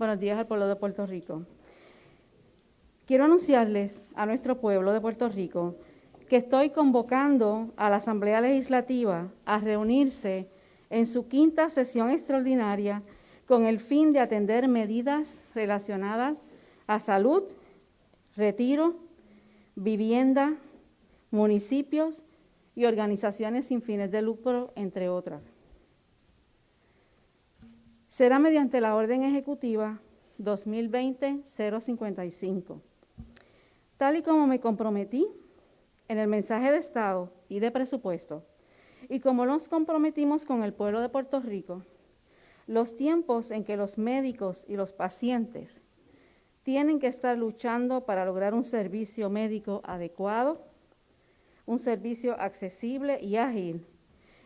Buenos días al pueblo de Puerto Rico. Quiero anunciarles a nuestro pueblo de Puerto Rico que estoy convocando a la Asamblea Legislativa a reunirse en su 5ª sesión extraordinaria con el fin de atender medidas relacionadas a salud, retiro, vivienda, municipios y organizaciones sin fines de lucro, entre otras. Será mediante la Orden Ejecutiva 2020-055. Tal y como me comprometí en el mensaje de Estado y de presupuesto, y como nos comprometimos con el pueblo de Puerto Rico, los tiempos en que los médicos y los pacientes tienen que estar luchando para lograr un servicio médico adecuado, un servicio accesible y ágil,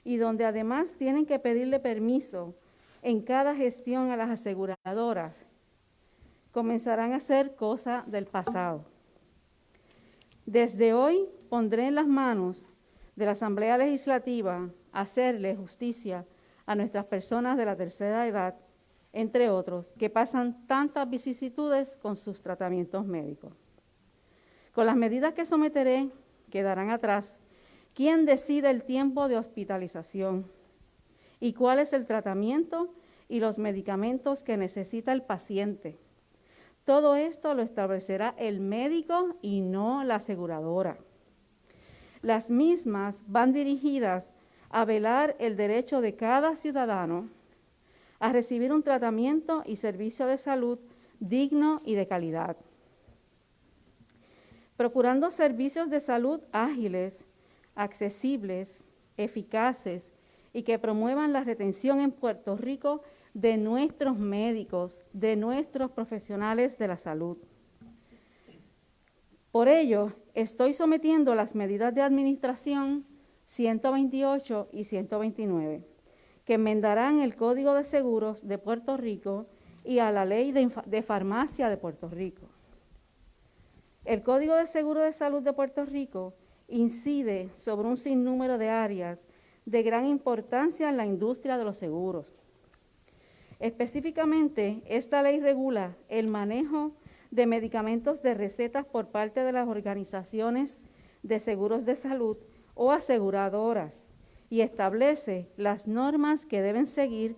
y donde además tienen que pedirle permiso en cada gestión a las aseguradoras, comenzarán a ser cosa del pasado. Desde hoy pondré en las manos de la Asamblea Legislativa hacerle justicia a nuestras personas de la tercera edad, entre otros, que pasan tantas vicisitudes con sus tratamientos médicos. Con las medidas que someteré, quedarán atrás quién decide el tiempo de hospitalización y cuál es el tratamiento y los medicamentos que necesita el paciente. Todo esto lo establecerá el médico y no la aseguradora. Las mismas van dirigidas a velar el derecho de cada ciudadano a recibir un tratamiento y servicio de salud digno y de calidad, procurando servicios de salud ágiles, accesibles, eficaces y que promuevan la retención en Puerto Rico de nuestros médicos, de nuestros profesionales de la salud. Por ello, estoy sometiendo las medidas de administración 128 y 129, que enmendarán el Código de Seguros de Puerto Rico y a la Ley de Farmacia de Puerto Rico. El Código de Seguro de Salud de Puerto Rico incide sobre un sinnúmero de áreas de gran importancia en la industria de los seguros. Específicamente, esta ley regula el manejo de medicamentos de recetas por parte de las organizaciones de seguros de salud o aseguradoras y establece las normas que deben seguir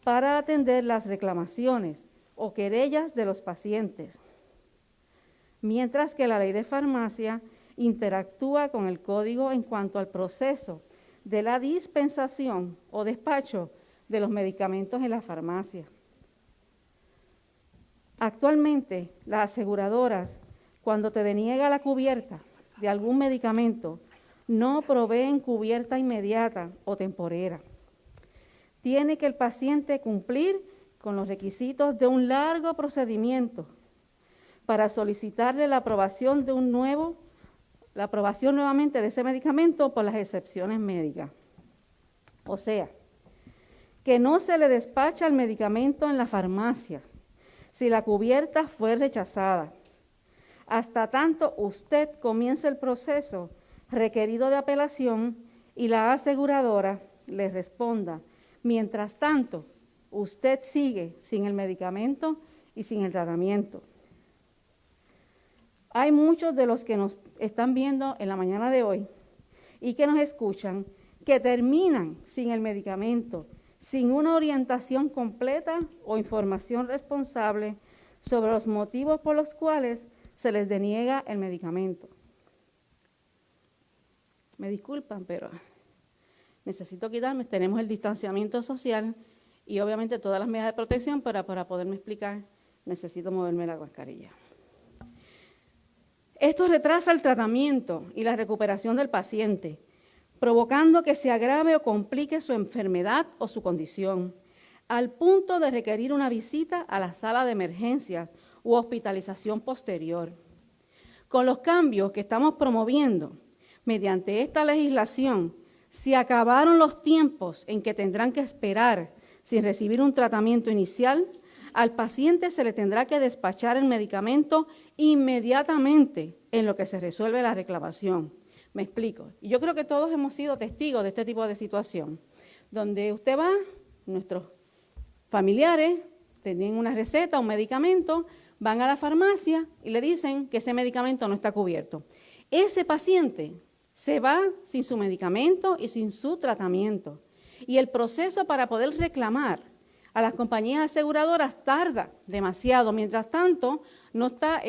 para atender las reclamaciones o querellas de los pacientes, mientras que la ley de farmacia interactúa con el código en cuanto al proceso de la dispensación o despacho de los medicamentos en la farmacia. Actualmente, las aseguradoras, cuando te deniega la cubierta de algún medicamento, no proveen cubierta inmediata o temporera. Tiene que el paciente cumplir con los requisitos de un largo procedimiento para solicitarle la aprobación nuevamente de ese medicamento por las excepciones médicas. O sea, que no se le despacha el medicamento en la farmacia si la cubierta fue rechazada, hasta tanto usted comience el proceso requerido de apelación y la aseguradora le responda. Mientras tanto, usted sigue sin el medicamento y sin el tratamiento. Hay muchos de los que nos están viendo en la mañana de hoy y que nos escuchan que terminan sin el medicamento, sin una orientación completa o información responsable sobre los motivos por los cuales se les deniega el medicamento. Me disculpan, pero necesito quitarme. Tenemos el distanciamiento social y obviamente todas las medidas de protección, pero para poderme explicar necesito moverme la mascarilla. Esto retrasa el tratamiento y la recuperación del paciente, provocando que se agrave o complique su enfermedad o su condición, al punto de requerir una visita a la sala de emergencias u hospitalización posterior. Con los cambios que estamos promoviendo mediante esta legislación, se acabaron los tiempos en que tendrán que esperar sin recibir un tratamiento inicial. Al paciente se le tendrá que despachar el medicamento inmediatamente en lo que se resuelve la reclamación. Me explico. Y yo creo que todos hemos sido testigos de este tipo de situación, donde usted va, nuestros familiares tienen una receta, un medicamento, van a la farmacia y le dicen que ese medicamento no está cubierto. Ese paciente se va sin su medicamento y sin su tratamiento. Y el proceso para poder reclamar a las compañías aseguradoras tarda demasiado. Mientras tanto, no está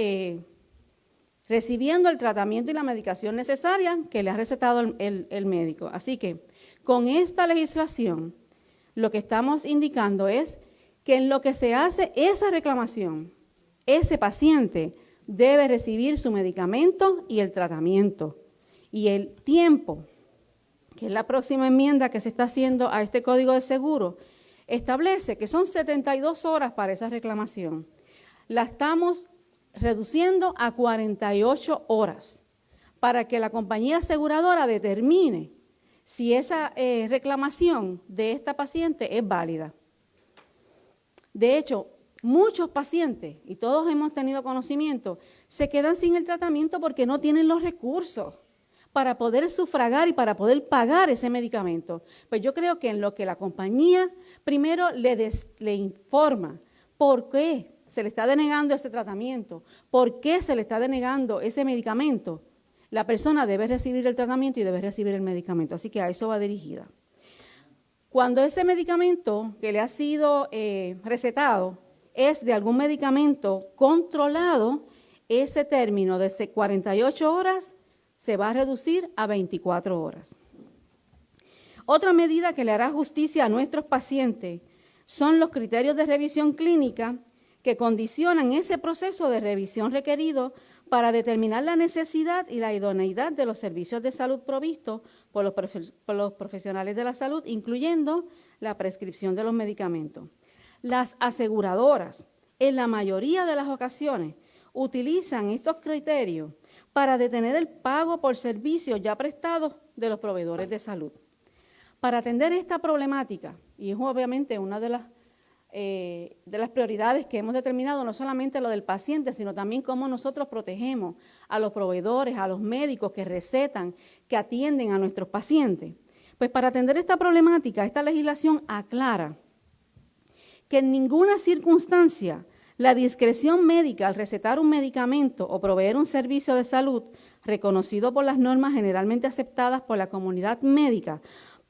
recibiendo el tratamiento y la medicación necesaria que le ha recetado el médico. Así que con esta legislación, lo que estamos indicando es que en lo que se hace esa reclamación, ese paciente debe recibir su medicamento y el tratamiento. Y el tiempo, que es la próxima enmienda que se está haciendo a este Código de Seguro, establece que son 72 horas para esa reclamación. La estamos reduciendo a 48 horas para que la compañía aseguradora determine si esa reclamación de esta paciente es válida. De hecho, muchos pacientes, y todos hemos tenido conocimiento, se quedan sin el tratamiento porque no tienen los recursos para poder sufragar y para poder pagar ese medicamento. Pues yo creo que en lo que la compañía primero le informa por qué se le está denegando ese tratamiento, por qué se le está denegando ese medicamento, la persona debe recibir el tratamiento y debe recibir el medicamento. Así que a eso va dirigida. Cuando ese medicamento que le ha sido recetado es de algún medicamento controlado, ese término de 48 horas se va a reducir a 24 horas. Otra medida que le hará justicia a nuestros pacientes son los criterios de revisión clínica que condicionan ese proceso de revisión requerido para determinar la necesidad y la idoneidad de los servicios de salud provistos por los profesionales de la salud, incluyendo la prescripción de los medicamentos. Las aseguradoras, en la mayoría de las ocasiones, utilizan estos criterios para detener el pago por servicios ya prestados de los proveedores de salud. Para atender esta problemática, y es obviamente una de las prioridades que hemos determinado, no solamente lo del paciente, sino también cómo nosotros protegemos a los proveedores, a los médicos que recetan, que atienden a nuestros pacientes. Pues para atender esta problemática, esta legislación aclara que en ninguna circunstancia la discreción médica al recetar un medicamento o proveer un servicio de salud reconocido por las normas generalmente aceptadas por la comunidad médica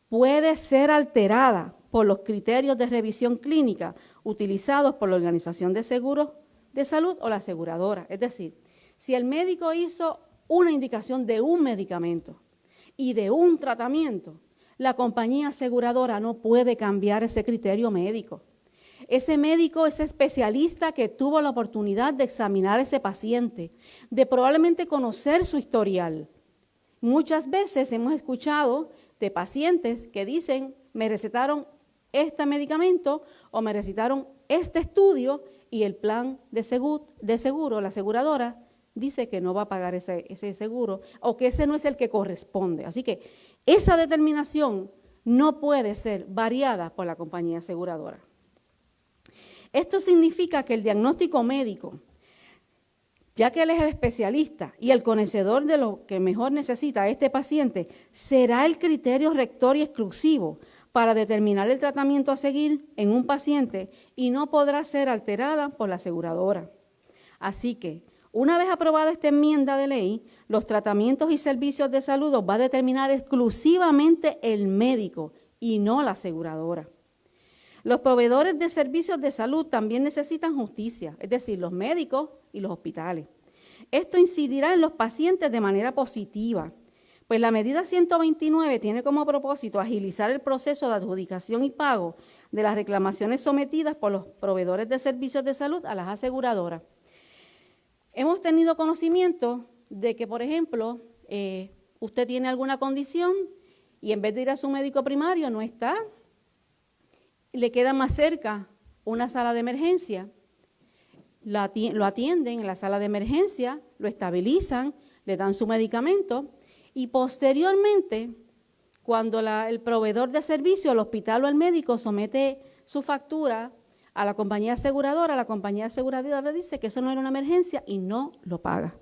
puede ser alterada por los criterios de revisión clínica utilizados por la Organización de Seguros de Salud o la aseguradora. Es decir, si el médico hizo una indicación de un medicamento y de un tratamiento, la compañía aseguradora no puede cambiar ese criterio médico. Ese médico, ese especialista que tuvo la oportunidad de examinar a ese paciente, de probablemente conocer su historial. Muchas veces hemos escuchado de pacientes que dicen, me recetaron este medicamento o me recetaron este estudio y el plan de seguro, la aseguradora, dice que no va a pagar ese seguro o que ese no es el que corresponde. Así que esa determinación no puede ser variada por la compañía aseguradora. Esto significa que el diagnóstico médico, ya que él es el especialista y el conocedor de lo que mejor necesita a este paciente, será el criterio rector y exclusivo para determinar el tratamiento a seguir en un paciente y no podrá ser alterada por la aseguradora. Así que, una vez aprobada esta enmienda de ley, los tratamientos y servicios de salud los va a determinar exclusivamente el médico y no la aseguradora. Los proveedores de servicios de salud también necesitan justicia, es decir, los médicos y los hospitales. Esto incidirá en los pacientes de manera positiva, pues la medida 129 tiene como propósito agilizar el proceso de adjudicación y pago de las reclamaciones sometidas por los proveedores de servicios de salud a las aseguradoras. Hemos tenido conocimiento de que, por ejemplo, usted tiene alguna condición y en vez de ir a su médico primario no está, le queda más cerca una sala de emergencia, lo atienden en la sala de emergencia, lo estabilizan, le dan su medicamento y posteriormente, cuando el proveedor de servicio, el hospital o el médico somete su factura a la compañía aseguradora, la compañía aseguradora dice que eso no era una emergencia y no lo paga.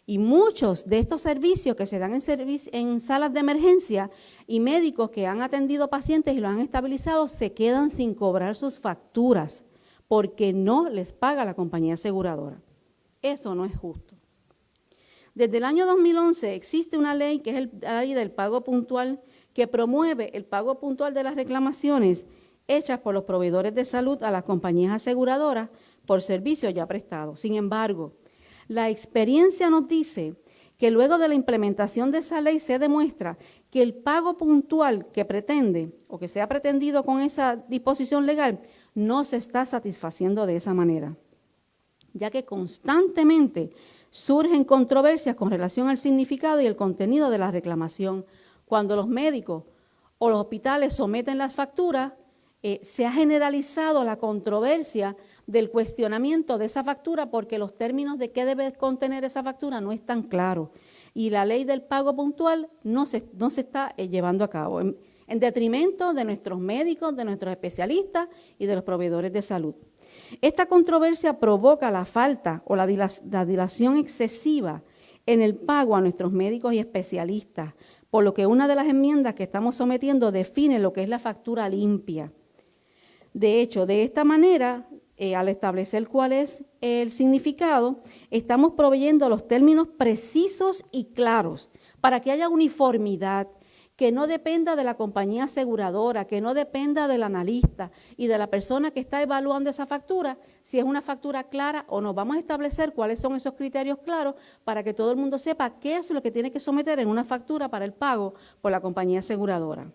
Y muchos de estos servicios que se dan en salas de emergencia y médicos que han atendido pacientes y los han estabilizado se quedan sin cobrar sus facturas porque no les paga la compañía aseguradora. Eso no es justo. Desde el año 2011 existe una ley que es la ley del pago puntual que promueve el pago puntual de las reclamaciones hechas por los proveedores de salud a las compañías aseguradoras por servicios ya prestados. Sin embargo, la experiencia nos dice que luego de la implementación de esa ley se demuestra que el pago puntual que pretende o que se ha pretendido con esa disposición legal no se está satisfaciendo de esa manera, ya que constantemente surgen controversias con relación al significado y el contenido de la reclamación. Cuando los médicos o los hospitales someten las facturas, se ha generalizado la controversia del cuestionamiento de esa factura porque los términos de qué debe contener esa factura no están claros. Y la ley del pago puntual no se está llevando a cabo, en detrimento de nuestros médicos, de nuestros especialistas y de los proveedores de salud. Esta controversia provoca la falta o la dilación excesiva en el pago a nuestros médicos y especialistas, por lo que una de las enmiendas que estamos sometiendo define lo que es la factura limpia. De hecho, de esta manera, al establecer cuál es el significado, estamos proveyendo los términos precisos y claros para que haya uniformidad, que no dependa de la compañía aseguradora, que no dependa del analista y de la persona que está evaluando esa factura, si es una factura clara o no. Vamos a establecer cuáles son esos criterios claros para que todo el mundo sepa qué es lo que tiene que someter en una factura para el pago por la compañía aseguradora.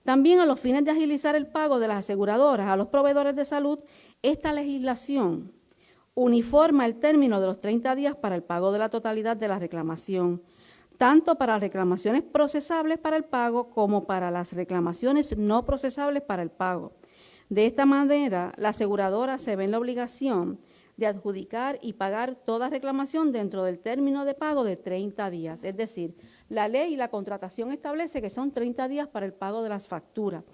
También a los fines de agilizar el pago de las aseguradoras a los proveedores de salud, esta legislación uniforma el término de los 30 días para el pago de la totalidad de la reclamación, tanto para las reclamaciones procesables para el pago como para las reclamaciones no procesables para el pago. De esta manera, la aseguradora se ve en la obligación de adjudicar y pagar toda reclamación dentro del término de pago de 30 días. Es decir, la ley y la contratación establece que son 30 días para el pago de las facturas.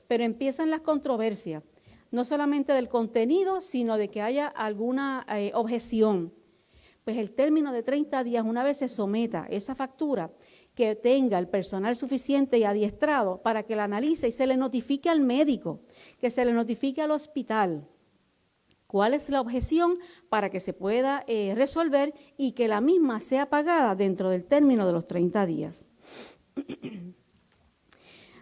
Pero empiezan las controversias, no solamente del contenido, sino de que haya alguna objeción. Pues el término de 30 días, una vez se someta esa factura, que tenga el personal suficiente y adiestrado para que la analice y se le notifique al médico, que se le notifique al hospital cuál es la objeción para que se pueda resolver y que la misma sea pagada dentro del término de los 30 días.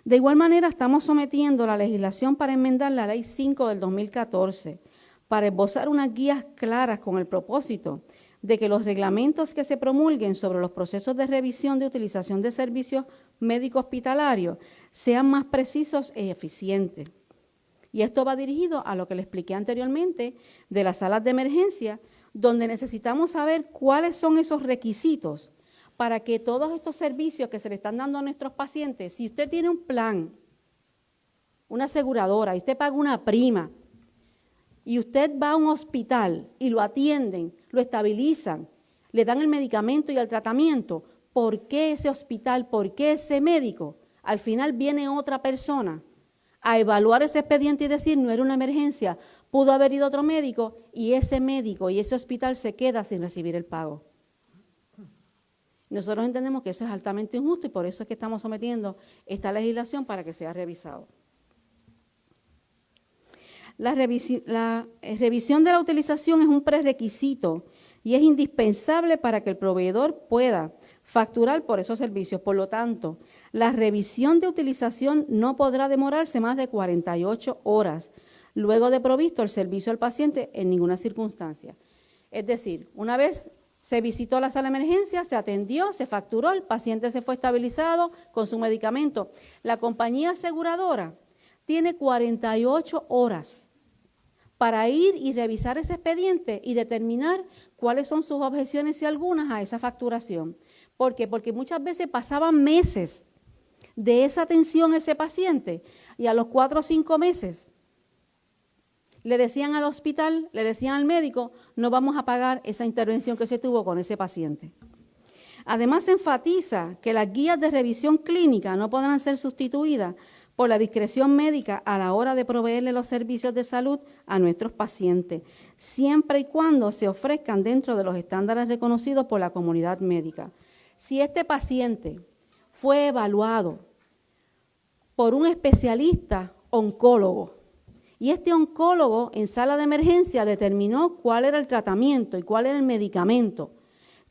De igual manera, estamos sometiendo la legislación para enmendar la Ley 5 del 2014, para esbozar unas guías claras con el propósito de que los reglamentos que se promulguen sobre los procesos de revisión de utilización de servicios médicos hospitalarios sean más precisos e eficientes. Y esto va dirigido a lo que le expliqué anteriormente de las salas de emergencia, donde necesitamos saber cuáles son esos requisitos para que todos estos servicios que se le están dando a nuestros pacientes, si usted tiene un plan, una aseguradora, y usted paga una prima, y usted va a un hospital y lo atienden, lo estabilizan, le dan el medicamento y el tratamiento, ¿por qué ese hospital, por qué ese médico? Al final viene otra persona a evaluar ese expediente y decir, no era una emergencia, pudo haber ido otro médico y ese médico y ese hospital se queda sin recibir el pago. Nosotros entendemos que eso es altamente injusto y por eso es que estamos sometiendo esta legislación para que sea revisado. La revisión de la utilización es un prerequisito y es indispensable para que el proveedor pueda facturar por esos servicios. Por lo tanto, la revisión de utilización no podrá demorarse más de 48 horas luego de provisto el servicio al paciente en ninguna circunstancia. Es decir, una vez se visitó la sala de emergencia, se atendió, se facturó, el paciente se fue estabilizado con su medicamento. La compañía aseguradora tiene 48 horas para ir y revisar ese expediente y determinar cuáles son sus objeciones y algunas a esa facturación. ¿Por qué? Porque muchas veces pasaban meses de esa atención a ese paciente y a los 4 o 5 meses le decían al hospital, le decían al médico, no vamos a pagar esa intervención que se tuvo con ese paciente. Además, se enfatiza que las guías de revisión clínica no podrán ser sustituidas por la discreción médica a la hora de proveerle los servicios de salud a nuestros pacientes, siempre y cuando se ofrezcan dentro de los estándares reconocidos por la comunidad médica. Si este paciente fue evaluado por un especialista oncólogo Y este oncólogo en sala de emergencia determinó cuál era el tratamiento y cuál era el medicamento.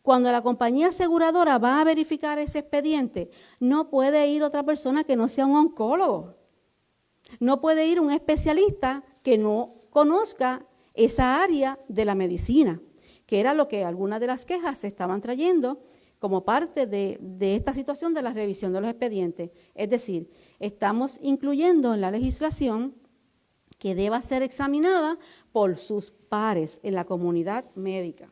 Cuando la compañía aseguradora va a verificar ese expediente, no puede ir otra persona que no sea un oncólogo. No puede ir un especialista que no conozca esa área de la medicina, que era lo que algunas de las quejas se estaban trayendo como parte de esta situación de la revisión de los expedientes. Es decir, estamos incluyendo en la legislación que deba ser examinada por sus pares en la comunidad médica.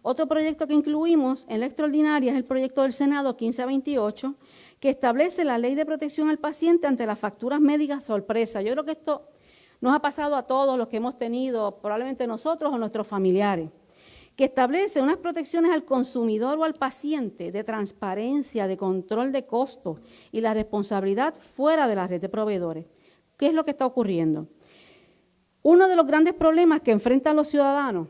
Otro proyecto que incluimos en la extraordinaria es el proyecto del Senado 1528, que establece la ley de protección al paciente ante las facturas médicas sorpresa. Yo creo que esto nos ha pasado a todos los que hemos tenido, probablemente nosotros o nuestros familiares, que establece unas protecciones al consumidor o al paciente de transparencia, de control de costos y la responsabilidad fuera de la red de proveedores. ¿Qué es lo que está ocurriendo? Uno de los grandes problemas que enfrentan los ciudadanos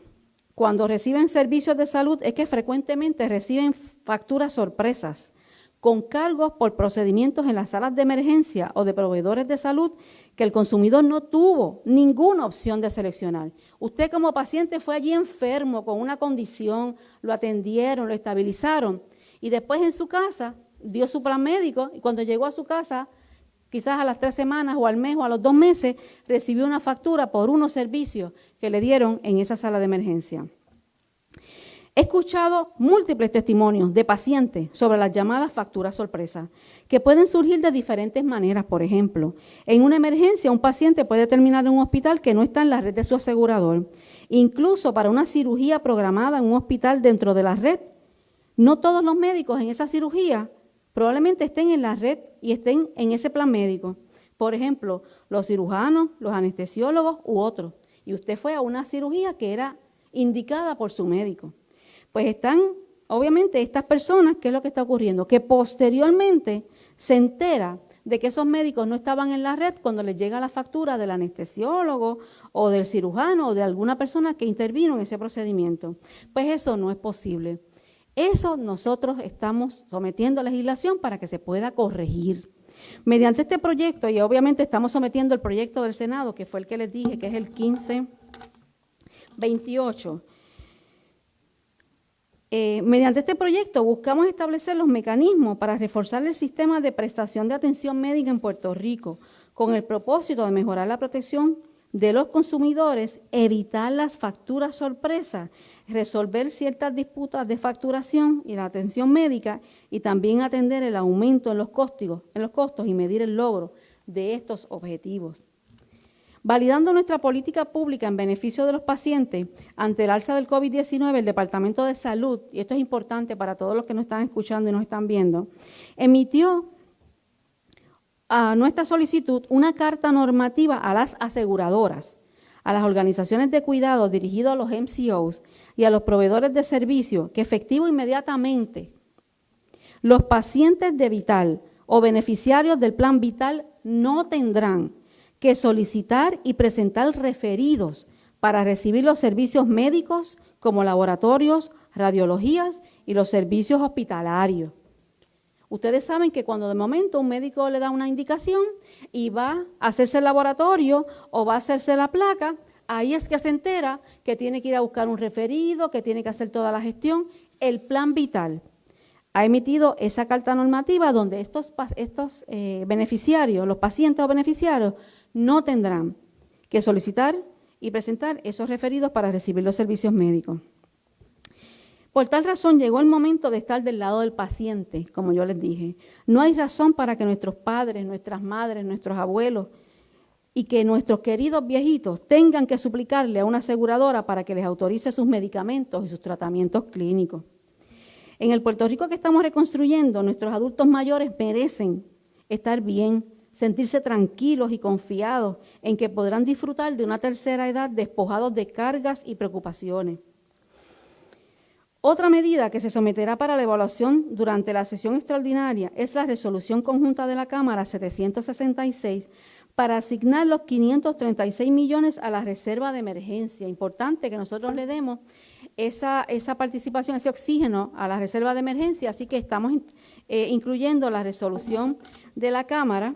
cuando reciben servicios de salud es que frecuentemente reciben facturas sorpresas con cargos por procedimientos en las salas de emergencia o de proveedores de salud que el consumidor no tuvo ninguna opción de seleccionar. Usted como paciente fue allí enfermo con una condición, lo atendieron, lo estabilizaron y después en su casa dio su plan médico y cuando llegó a su casa, quizás a las 3 semanas o al mes o a los 2 meses, recibió una factura por unos servicios que le dieron en esa sala de emergencia. He escuchado múltiples testimonios de pacientes sobre las llamadas facturas sorpresa, que pueden surgir de diferentes maneras. Por ejemplo, en una emergencia un paciente puede terminar en un hospital que no está en la red de su asegurador. Incluso para una cirugía programada en un hospital dentro de la red, no todos los médicos en esa cirugía probablemente estén en la red y estén en ese plan médico. Por ejemplo, los cirujanos, los anestesiólogos u otros. Y usted fue a una cirugía que era indicada por su médico. Pues están, obviamente, estas personas, ¿qué es lo que está ocurriendo? Que posteriormente se entera de que esos médicos no estaban en la red cuando les llega la factura del anestesiólogo o del cirujano o de alguna persona que intervino en ese procedimiento. Pues eso no es posible. Eso nosotros estamos sometiendo a legislación para que se pueda corregir. Mediante este proyecto, y obviamente estamos sometiendo el proyecto del Senado, que fue el que les dije, que es el 1528, mediante este proyecto buscamos establecer los mecanismos para reforzar el sistema de prestación de atención médica en Puerto Rico, con el propósito de mejorar la protección de los consumidores, evitar las facturas sorpresas, resolver ciertas disputas de facturación y la atención médica y también atender el aumento en los costos y medir el logro de estos objetivos. Validando nuestra política pública en beneficio de los pacientes ante el alza del COVID-19, el Departamento de Salud, y esto es importante para todos los que nos están escuchando y nos están viendo, emitió a nuestra solicitud una carta normativa a las aseguradoras, a las organizaciones de cuidado dirigidos a los MCOs y a los proveedores de servicios que efectivo inmediatamente los pacientes de Vital o beneficiarios del plan Vital no tendrán que solicitar y presentar referidos para recibir los servicios médicos como laboratorios, radiologías y los servicios hospitalarios. Ustedes saben que cuando de momento un médico le da una indicación y va a hacerse el laboratorio o va a hacerse la placa, ahí es que se entera que tiene que ir a buscar un referido, que tiene que hacer toda la gestión. El Plan Vital ha emitido esa carta normativa donde estos beneficiarios, los pacientes o beneficiarios, no tendrán que solicitar y presentar esos referidos para recibir los servicios médicos. Por tal razón, llegó el momento de estar del lado del paciente, como yo les dije. No hay razón para que nuestros padres, nuestras madres, nuestros abuelos y que nuestros queridos viejitos tengan que suplicarle a una aseguradora para que les autorice sus medicamentos y sus tratamientos clínicos. En el Puerto Rico que estamos reconstruyendo, nuestros adultos mayores merecen estar bien, sentirse tranquilos y confiados en que podrán disfrutar de una tercera edad despojados de cargas y preocupaciones. Otra medida que se someterá para la evaluación durante la sesión extraordinaria es la resolución conjunta de la Cámara 766 para asignar los 536 millones a la reserva de emergencia. Importante que nosotros le demos esa participación, ese oxígeno a la reserva de emergencia, así que estamos incluyendo la resolución de la Cámara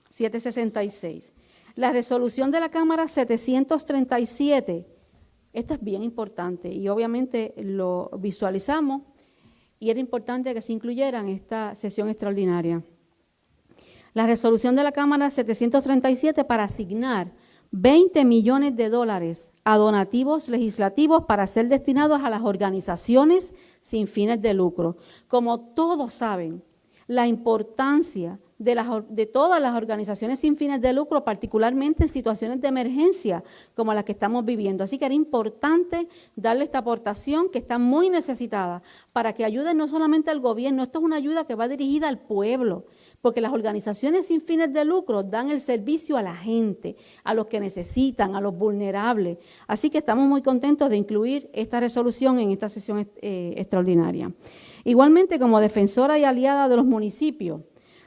766. La resolución de la Cámara 737, esto es bien importante y obviamente lo visualizamos y era importante que se incluyera en esta sesión extraordinaria. La resolución de la Cámara 737 para asignar $20 millones a donativos legislativos para ser destinados a las organizaciones sin fines de lucro. Como todos saben, la importancia de todas las organizaciones sin fines de lucro, particularmente en situaciones de emergencia como las que estamos viviendo. Así que era importante darle esta aportación que está muy necesitada para que ayude no solamente al gobierno, esto es una ayuda que va dirigida al pueblo, porque las organizaciones sin fines de lucro dan el servicio a la gente, a los que necesitan, a los vulnerables. Así que estamos muy contentos de incluir esta resolución en esta sesión extraordinaria. Igualmente, como defensora y aliada de los municipios,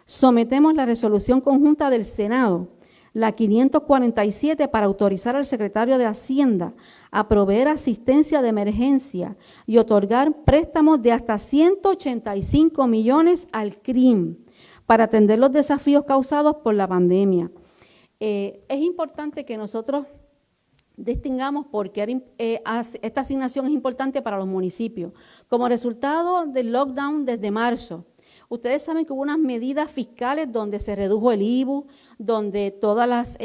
sometemos la resolución conjunta del Senado, la 547, para autorizar al secretario de Hacienda a proveer asistencia de emergencia y otorgar préstamos de hasta 185 millones al CRIM para atender los desafíos causados por la pandemia. Es importante que nosotros distingamos porque esta asignación es importante para los municipios. Como resultado del lockdown desde marzo, ustedes saben que hubo unas medidas fiscales donde se redujo el IVU, donde todas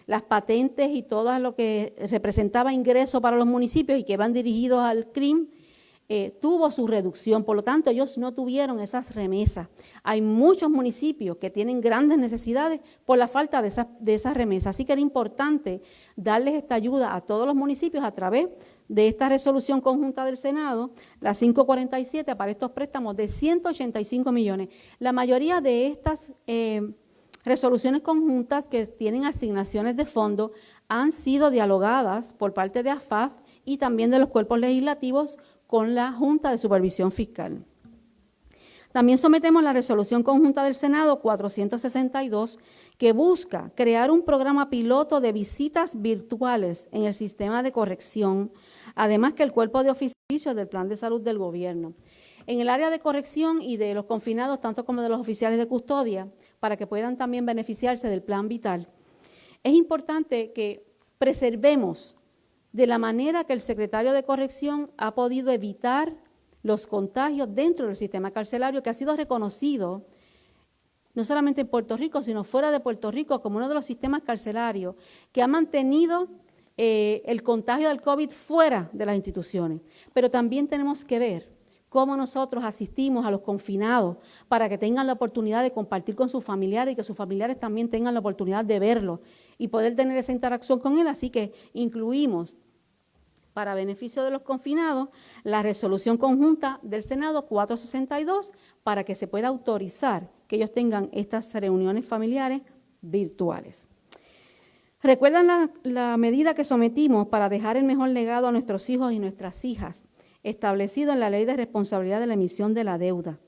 las patentes y todo lo que representaba ingreso para los municipios y que van dirigidos al CRIM, tuvo su reducción. Por lo tanto, ellos no tuvieron esas remesas. Hay muchos municipios que tienen grandes necesidades por la falta de esas remesas. Así que era importante darles esta ayuda a todos los municipios a través de esta resolución conjunta del Senado, la 547, para estos préstamos de 185 millones. La mayoría de estas resoluciones conjuntas que tienen asignaciones de fondos han sido dialogadas por parte de AFAF y también de los cuerpos legislativos con la Junta de Supervisión Fiscal. También sometemos la resolución conjunta del Senado 462, que busca crear un programa piloto de visitas virtuales en el sistema de corrección, además que el cuerpo de oficios del Plan de Salud del Gobierno. En el área de corrección y de los confinados, tanto como de los oficiales de custodia, para que puedan también beneficiarse del Plan Vital, es importante que preservemos de la manera que el secretario de Corrección ha podido evitar los contagios dentro del sistema carcelario, que ha sido reconocido no solamente en Puerto Rico, sino fuera de Puerto Rico como uno de los sistemas carcelarios que ha mantenido el contagio del COVID fuera de las instituciones. Pero también tenemos que ver cómo nosotros asistimos a los confinados para que tengan la oportunidad de compartir con sus familiares y que sus familiares también tengan la oportunidad de verlo y poder tener esa interacción con él. Así que incluimos, para beneficio de los confinados, la resolución conjunta del Senado 462 para que se pueda autorizar que ellos tengan estas reuniones familiares virtuales. ¿Recuerdan la medida que sometimos para dejar el mejor legado a nuestros hijos y nuestras hijas, establecido en la Ley de Responsabilidad de la Emisión de la Deuda?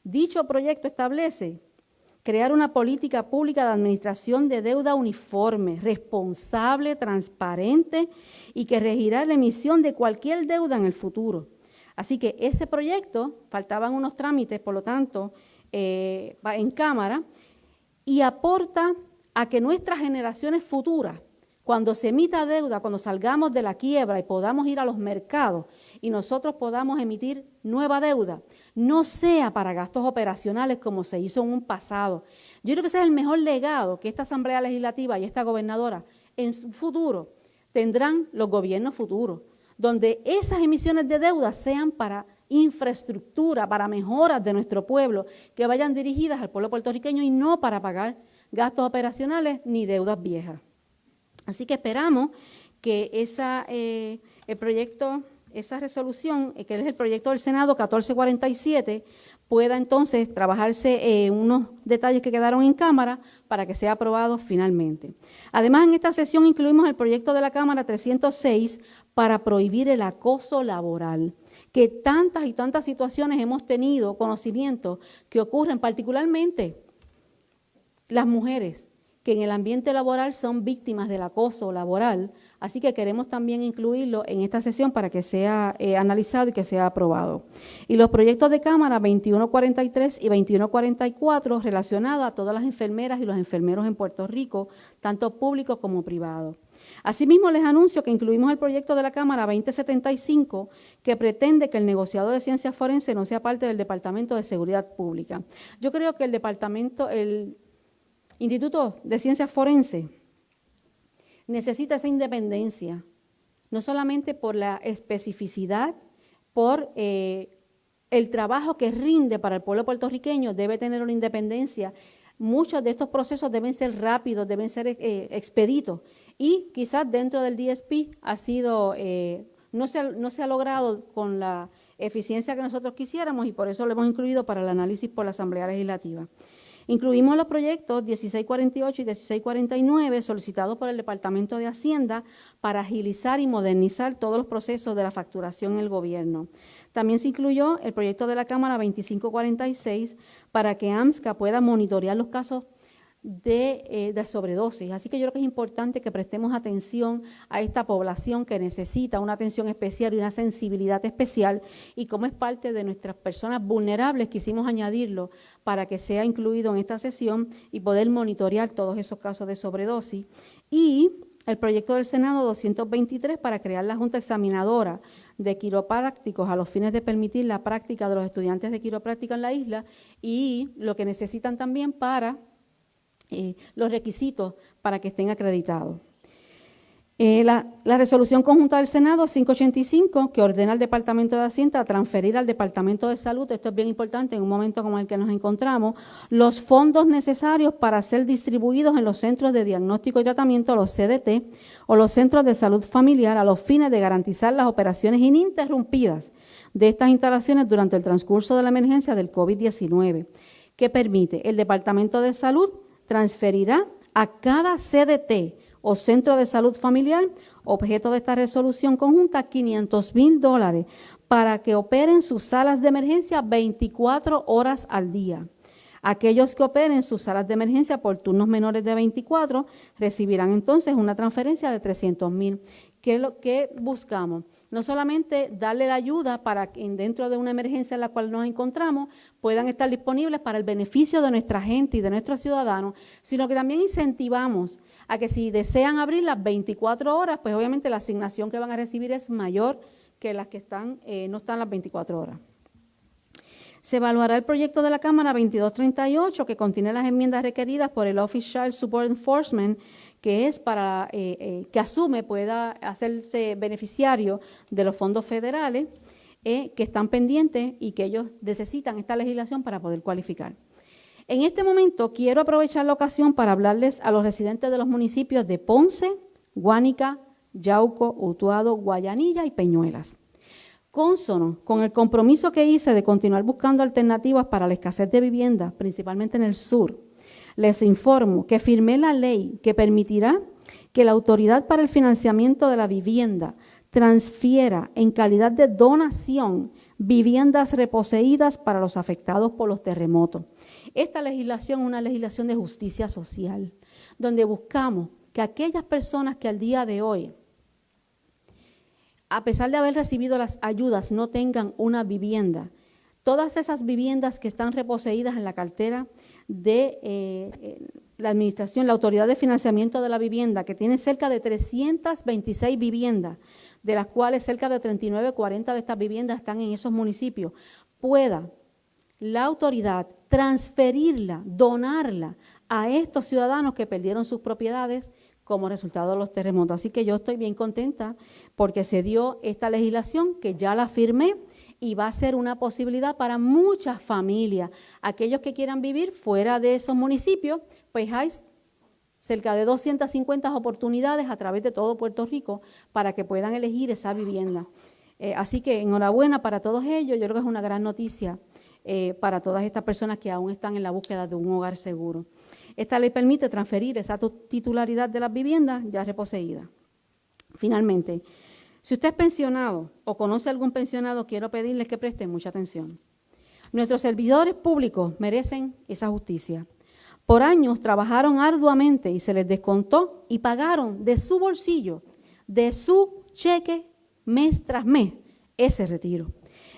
Dicho proyecto establece crear una política pública de administración de deuda uniforme, responsable, transparente y que regirá la emisión de cualquier deuda en el futuro. Así que ese proyecto, faltaban unos trámites, por lo tanto, en Cámara, y aporta a que nuestras generaciones futuras, cuando se emita deuda, cuando salgamos de la quiebra y podamos ir a los mercados y nosotros podamos emitir nueva deuda, no sea para gastos operacionales como se hizo en un pasado. Yo creo que ese es el mejor legado que esta Asamblea Legislativa y esta gobernadora en su futuro tendrán los gobiernos futuros, donde esas emisiones de deuda sean para infraestructura, para mejoras de nuestro pueblo, que vayan dirigidas al pueblo puertorriqueño y no para pagar gastos operacionales ni deudas viejas. Así que esperamos que el proyecto, esa resolución, que es el proyecto del Senado 1447, pueda entonces trabajarse unos detalles que quedaron en Cámara para que sea aprobado finalmente. Además, en esta sesión incluimos el proyecto de la Cámara 306 para prohibir el acoso laboral, que tantas y tantas situaciones hemos tenido conocimiento que ocurren particularmente las mujeres, que en el ambiente laboral son víctimas del acoso laboral Así que queremos también incluirlo en esta sesión para que sea analizado y que sea aprobado. Y los proyectos de Cámara 2143 y 2144 relacionados a todas las enfermeras y los enfermeros en Puerto Rico, tanto públicos como privados. Asimismo, les anuncio que incluimos el proyecto de la Cámara 2075, que pretende que el negociado de ciencias forenses no sea parte del Departamento de Seguridad Pública. Yo creo que el Instituto de Ciencias Forenses necesita esa independencia, no solamente por la especificidad, por el trabajo que rinde para el pueblo puertorriqueño, debe tener una independencia. Muchos de estos procesos deben ser rápidos, deben ser expeditos. Y quizás dentro del DSP no se ha logrado con la eficiencia que nosotros quisiéramos y por eso lo hemos incluido para el análisis por la Asamblea Legislativa. Incluimos los proyectos 1648 y 1649 solicitados por el Departamento de Hacienda para agilizar y modernizar todos los procesos de la facturación en el gobierno. También se incluyó el proyecto de la Cámara 2546 para que AMSCA pueda monitorear los casos de sobredosis. Así que yo creo que es importante que prestemos atención a esta población que necesita una atención especial y una sensibilidad especial, y como es parte de nuestras personas vulnerables, quisimos añadirlo para que sea incluido en esta sesión y poder monitorear todos esos casos de sobredosis. Y el proyecto del Senado 223 para crear la Junta Examinadora de Quiroprácticos a los fines de permitir la práctica de los estudiantes de quiropráctica en la isla y lo que necesitan también para los requisitos para que estén acreditados. La resolución conjunta del Senado 585, que ordena al Departamento de Hacienda transferir al Departamento de Salud, esto es bien importante en un momento como el que nos encontramos, los fondos necesarios para ser distribuidos en los centros de diagnóstico y tratamiento, los CDT, o los centros de salud familiar, a los fines de garantizar las operaciones ininterrumpidas de estas instalaciones durante el transcurso de la emergencia del COVID-19, que permite el Departamento de Salud transferirá a cada CDT o Centro de Salud Familiar, objeto de esta resolución conjunta, $500,000 para que operen sus salas de emergencia 24 horas al día. Aquellos que operen sus salas de emergencia por turnos menores de 24 recibirán entonces una transferencia de $300,000. ¿Qué es lo que buscamos? No solamente darle la ayuda para que dentro de una emergencia en la cual nos encontramos puedan estar disponibles para el beneficio de nuestra gente y de nuestros ciudadanos, sino que también incentivamos a que si desean abrir las 24 horas, pues obviamente la asignación que van a recibir es mayor que las que no están las 24 horas. Se evaluará el proyecto de la Cámara 2238, que contiene las enmiendas requeridas por el Office Child Support Enforcement, que es para que asume pueda hacerse beneficiario de los fondos federales que están pendientes y que ellos necesitan esta legislación para poder cualificar. En este momento quiero aprovechar la ocasión para hablarles a los residentes de los municipios de Ponce, Guánica, Yauco, Utuado, Guayanilla y Peñuelas. Cónsono con el compromiso que hice de continuar buscando alternativas para la escasez de viviendas, principalmente en el sur, les informo que firmé la ley que permitirá que la Autoridad para el Financiamiento de la Vivienda transfiera en calidad de donación viviendas reposeídas para los afectados por los terremotos. Esta legislación es una legislación de justicia social, donde buscamos que aquellas personas que al día de hoy, a pesar de haber recibido las ayudas, no tengan una vivienda, todas esas viviendas que están reposeídas en la cartera de la administración, la Autoridad de Financiamiento de la Vivienda, que tiene cerca de 326 viviendas, de las cuales cerca de 39, 40 de estas viviendas están en esos municipios, pueda la autoridad transferirla, donarla a estos ciudadanos que perdieron sus propiedades como resultado de los terremotos. Así que yo estoy bien contenta porque se dio esta legislación que ya la firmé y va a ser una posibilidad para muchas familias. Aquellos que quieran vivir fuera de esos municipios, pues hay cerca de 250 oportunidades a través de todo Puerto Rico para que puedan elegir esa vivienda. Así que enhorabuena para todos ellos. Yo creo que es una gran noticia para todas estas personas que aún están en la búsqueda de un hogar seguro. Esta ley permite transferir esa titularidad de las viviendas ya reposeídas. Finalmente, si usted es pensionado o conoce a algún pensionado, quiero pedirles que presten mucha atención. Nuestros servidores públicos merecen esa justicia. Por años trabajaron arduamente y se les descontó y pagaron de su bolsillo de su cheque mes tras mes ese retiro.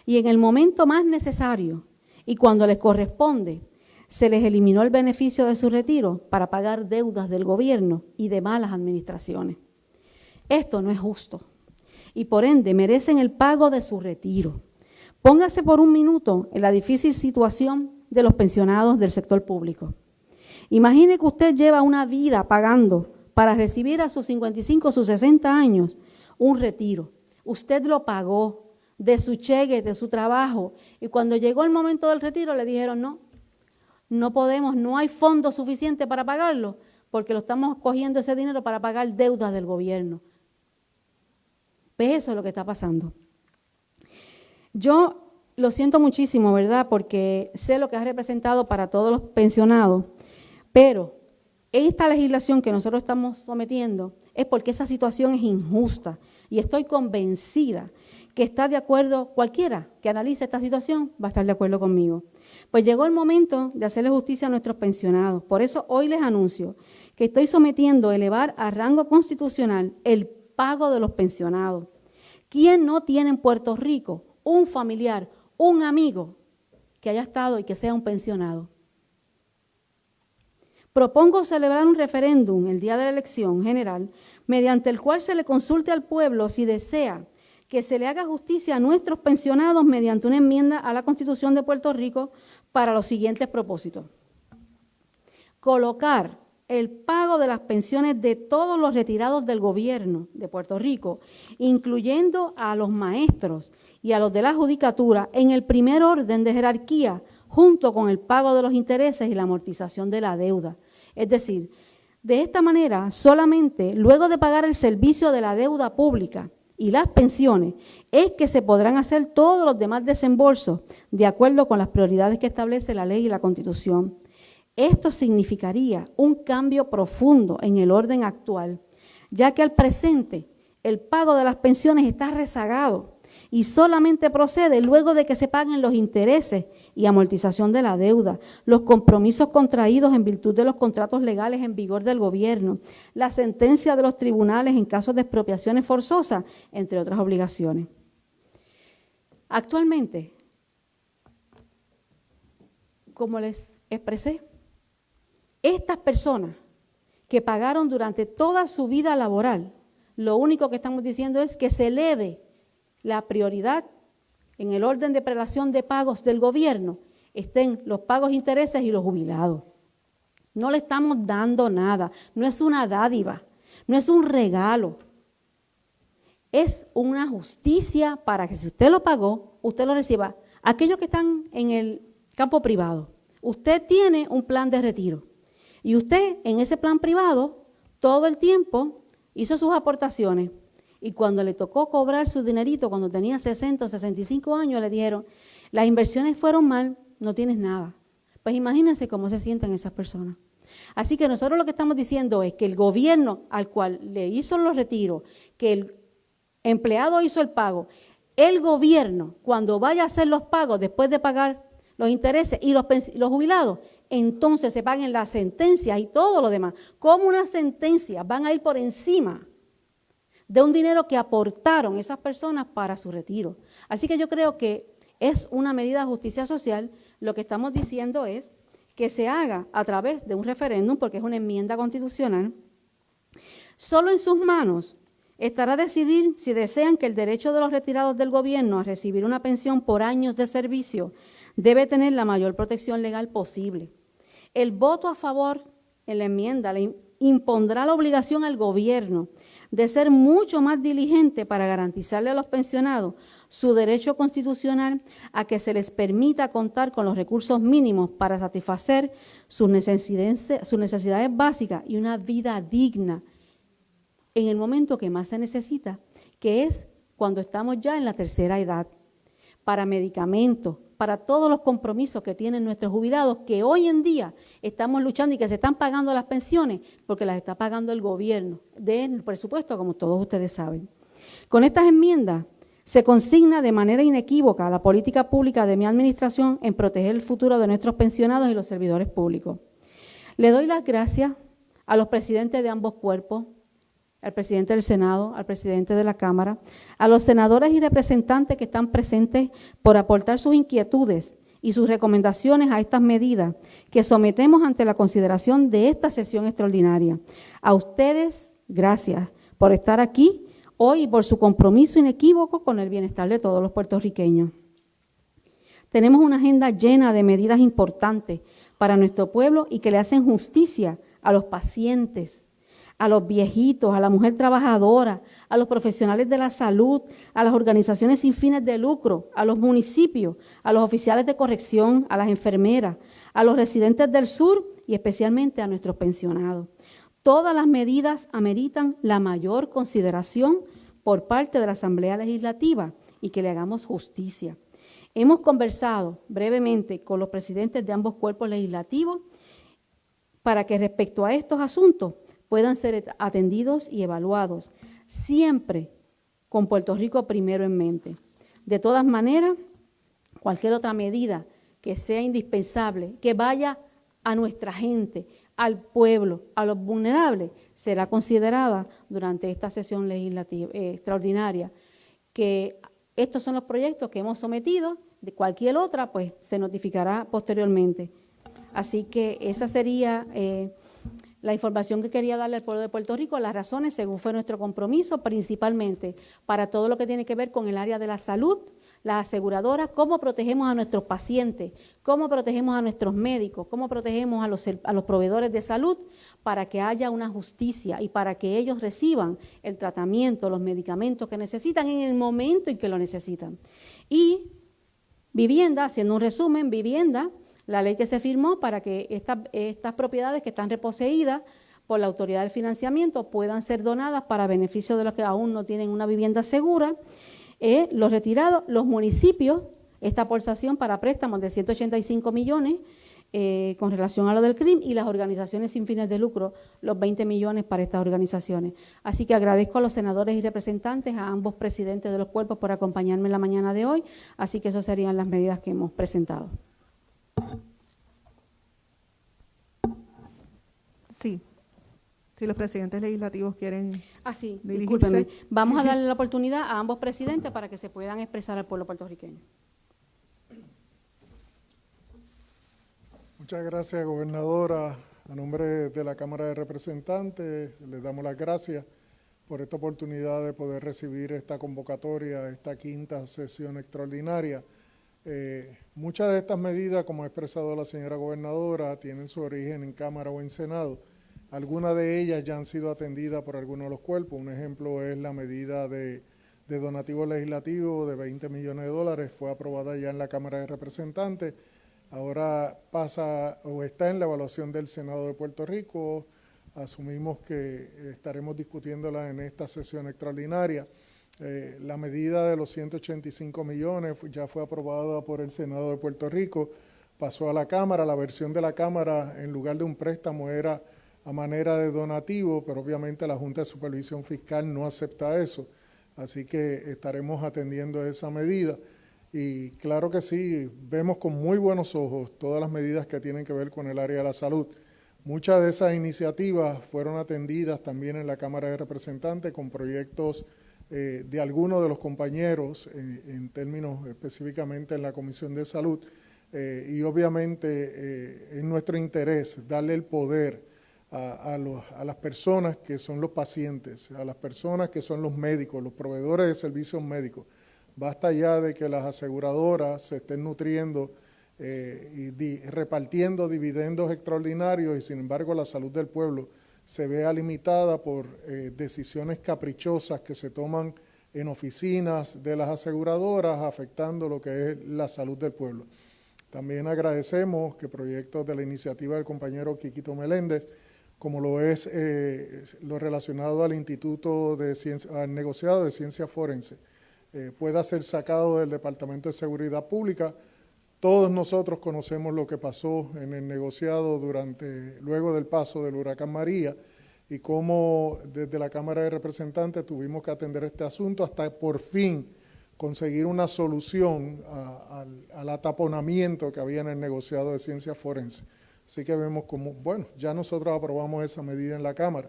Y en el momento más necesario y cuando les corresponde, se les eliminó el beneficio de su retiro para pagar deudas del gobierno y de malas administraciones. Esto no es justo y por ende merecen el pago de su retiro. Póngase por un minuto en la difícil situación de los pensionados del sector público. Imagine que usted lleva una vida pagando para recibir a sus 55 o sus 60 años un retiro. Usted lo pagó de su cheque, de su trabajo, y cuando llegó el momento del retiro le dijeron no podemos, no hay fondos suficientes para pagarlo, porque lo estamos cogiendo ese dinero para pagar deudas del gobierno. Pues eso es lo que está pasando. Yo lo siento muchísimo, ¿verdad? Porque sé lo que ha representado para todos los pensionados, pero esta legislación que nosotros estamos sometiendo es porque esa situación es injusta y estoy convencida que está de acuerdo, cualquiera que analice esta situación va a estar de acuerdo conmigo. Pues llegó el momento de hacerle justicia a nuestros pensionados. Por eso hoy les anuncio que estoy sometiendo a elevar a rango constitucional el pago de los pensionados. ¿Quién no tiene en Puerto Rico un familiar, un amigo que haya estado y que sea un pensionado? Propongo celebrar un referéndum el día de la elección general, mediante el cual se le consulte al pueblo si desea que se le haga justicia a nuestros pensionados mediante una enmienda a la Constitución de Puerto Rico para los siguientes propósitos. Colocar el pago de las pensiones de todos los retirados del gobierno de Puerto Rico, incluyendo a los maestros y a los de la judicatura, en el primer orden de jerarquía, junto con el pago de los intereses y la amortización de la deuda. Es decir, de esta manera, solamente luego de pagar el servicio de la deuda pública y las pensiones, es que se podrán hacer todos los demás desembolsos de acuerdo con las prioridades que establece la ley y la Constitución. Esto significaría un cambio profundo en el orden actual, ya que al presente el pago de las pensiones está rezagado y solamente procede luego de que se paguen los intereses y amortización de la deuda, los compromisos contraídos en virtud de los contratos legales en vigor del gobierno, la sentencia de los tribunales en casos de expropiaciones forzosas, entre otras obligaciones. Actualmente, como les expresé, estas personas que pagaron durante toda su vida laboral, lo único que estamos diciendo es que se eleve la prioridad en el orden de prelación de pagos del gobierno, estén los pagos, intereses y los jubilados. No le estamos dando nada, no es una dádiva, no es un regalo. Es una justicia para que si usted lo pagó, usted lo reciba. Aquellos que están en el campo privado, usted tiene un plan de retiro y usted en ese plan privado todo el tiempo hizo sus aportaciones. Y cuando le tocó cobrar su dinerito, cuando tenía 60 o 65 años, le dijeron, las inversiones fueron mal, no tienes nada. Pues imagínense cómo se sienten esas personas. Así que nosotros lo que estamos diciendo es que el gobierno al cual le hizo los retiros, que el empleado hizo el pago, el gobierno, cuando vaya a hacer los pagos, después de pagar los intereses y los jubilados, entonces se paguen las sentencias y todo lo demás. Como una sentencia van a ir por encima de un dinero que aportaron esas personas para su retiro. Así que yo creo que es una medida de justicia social. Lo que estamos diciendo es que se haga a través de un referéndum, porque es una enmienda constitucional. Solo en sus manos estará decidir si desean que el derecho de los retirados del gobierno a recibir una pensión por años de servicio debe tener la mayor protección legal posible. El voto a favor en la enmienda le impondrá la obligación al gobierno de ser mucho más diligente para garantizarle a los pensionados su derecho constitucional a que se les permita contar con los recursos mínimos para satisfacer sus necesidades básicas y una vida digna en el momento que más se necesita, que es cuando estamos ya en la tercera edad, para medicamentos, para todos los compromisos que tienen nuestros jubilados, que hoy en día estamos luchando y que se están pagando las pensiones porque las está pagando el gobierno del presupuesto, como todos ustedes saben. Con estas enmiendas se consigna de manera inequívoca la política pública de mi administración en proteger el futuro de nuestros pensionados y los servidores públicos. Le doy las gracias a los presidentes de ambos cuerpos, al presidente del Senado, al presidente de la Cámara, a los senadores y representantes que están presentes por aportar sus inquietudes y sus recomendaciones a estas medidas que sometemos ante la consideración de esta sesión extraordinaria. A ustedes, gracias por estar aquí hoy y por su compromiso inequívoco con el bienestar de todos los puertorriqueños. Tenemos una agenda llena de medidas importantes para nuestro pueblo y que le hacen justicia a los pacientes, a los viejitos, a la mujer trabajadora, a los profesionales de la salud, a las organizaciones sin fines de lucro, a los municipios, a los oficiales de corrección, a las enfermeras, a los residentes del sur y especialmente a nuestros pensionados. Todas las medidas ameritan la mayor consideración por parte de la Asamblea Legislativa y que le hagamos justicia. Hemos conversado brevemente con los presidentes de ambos cuerpos legislativos para que respecto a estos asuntos puedan ser atendidos y evaluados, siempre con Puerto Rico primero en mente. De todas maneras, cualquier otra medida que sea indispensable, que vaya a nuestra gente, al pueblo, a los vulnerables, será considerada durante esta sesión legislativa extraordinaria, que estos son los proyectos que hemos sometido, de cualquier otra, pues se notificará posteriormente. Así que esa sería la información que quería darle al pueblo de Puerto Rico, las razones según fue nuestro compromiso, principalmente para todo lo que tiene que ver con el área de la salud, las aseguradoras, cómo protegemos a nuestros pacientes, cómo protegemos a nuestros médicos, cómo protegemos a los proveedores de salud para que haya una justicia y para que ellos reciban el tratamiento, los medicamentos que necesitan en el momento en que lo necesitan. Y vivienda, haciendo un resumen, vivienda, la ley que se firmó para que estas propiedades que están reposeídas por la Autoridad del Financiamiento puedan ser donadas para beneficio de los que aún no tienen una vivienda segura. Los retirados, los municipios, esta aportación para préstamos de 185 millones con relación a lo del CRIM y las organizaciones sin fines de lucro, los 20 millones para estas organizaciones. Así que agradezco a los senadores y representantes, a ambos presidentes de los cuerpos por acompañarme en la mañana de hoy. Así que esas serían las medidas que hemos presentado. Sí. Si los presidentes legislativos quieren sí, dirigirse. Discúlpeme. Vamos a darle la oportunidad a ambos presidentes para que se puedan expresar al pueblo puertorriqueño. Muchas gracias, gobernadora. A nombre de la Cámara de Representantes, les damos las gracias por esta oportunidad de poder recibir esta convocatoria, esta quinta sesión extraordinaria. Muchas de estas medidas, como ha expresado la señora gobernadora, tienen su origen en Cámara o en Senado. Algunas de ellas ya han sido atendidas por algunos de los cuerpos. Un ejemplo es la medida de donativo legislativo de 20 millones de dólares. Fue aprobada ya en la Cámara de Representantes. Ahora pasa o está en la evaluación del Senado de Puerto Rico. Asumimos que estaremos discutiéndola en esta sesión extraordinaria. La medida de los 185 millones ya fue aprobada por el Senado de Puerto Rico. Pasó a la Cámara. La versión de la Cámara, en lugar de un préstamo, era a manera de donativo, pero obviamente la Junta de Supervisión Fiscal no acepta eso, así que estaremos atendiendo esa medida. Y claro que sí, vemos con muy buenos ojos todas las medidas que tienen que ver con el área de la salud. Muchas de esas iniciativas fueron atendidas también en la Cámara de Representantes con proyectos de algunos de los compañeros, en términos específicamente en la Comisión de Salud, y obviamente es nuestro interés darle el poder a las personas que son los pacientes, a las personas que son los médicos, los proveedores de servicios médicos. Basta ya de que las aseguradoras se estén nutriendo y repartiendo dividendos extraordinarios y sin embargo la salud del pueblo se vea limitada por decisiones caprichosas que se toman en oficinas de las aseguradoras afectando lo que es la salud del pueblo. También agradecemos que proyectos de la iniciativa del compañero Quiquito Meléndez, como lo es lo relacionado al Instituto de Ciencia, al negociado de Ciencia Forense, pueda ser sacado del Departamento de Seguridad Pública. Todos nosotros conocemos lo que pasó en el negociado luego del paso del huracán María y cómo desde la Cámara de Representantes tuvimos que atender este asunto hasta por fin conseguir una solución al ataponamiento que había en el negociado de Ciencia Forense. Así que vemos como, bueno, ya nosotros aprobamos esa medida en la Cámara.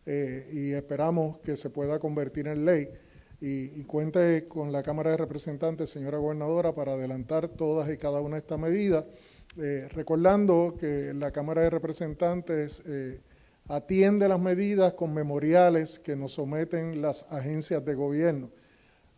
y esperamos que se pueda convertir en ley. Y cuente con la Cámara de Representantes, señora gobernadora, para adelantar todas y cada una de estas medidas, recordando que la Cámara de Representantes atiende las medidas con memoriales que nos someten las agencias de gobierno.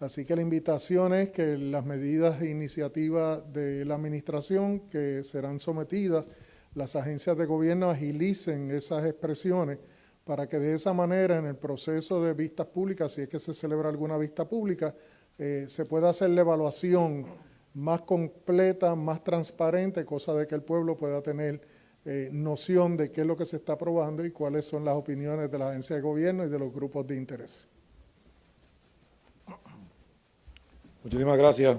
Así que la invitación es que las medidas e iniciativas de la administración que serán sometidas, las agencias de gobierno agilicen esas expresiones para que de esa manera en el proceso de vistas públicas, si es que se celebra alguna vista pública, se pueda hacer la evaluación más completa, más transparente, cosa de que el pueblo pueda tener noción de qué es lo que se está aprobando y cuáles son las opiniones de la agencia de gobierno y de los grupos de interés. Muchísimas gracias.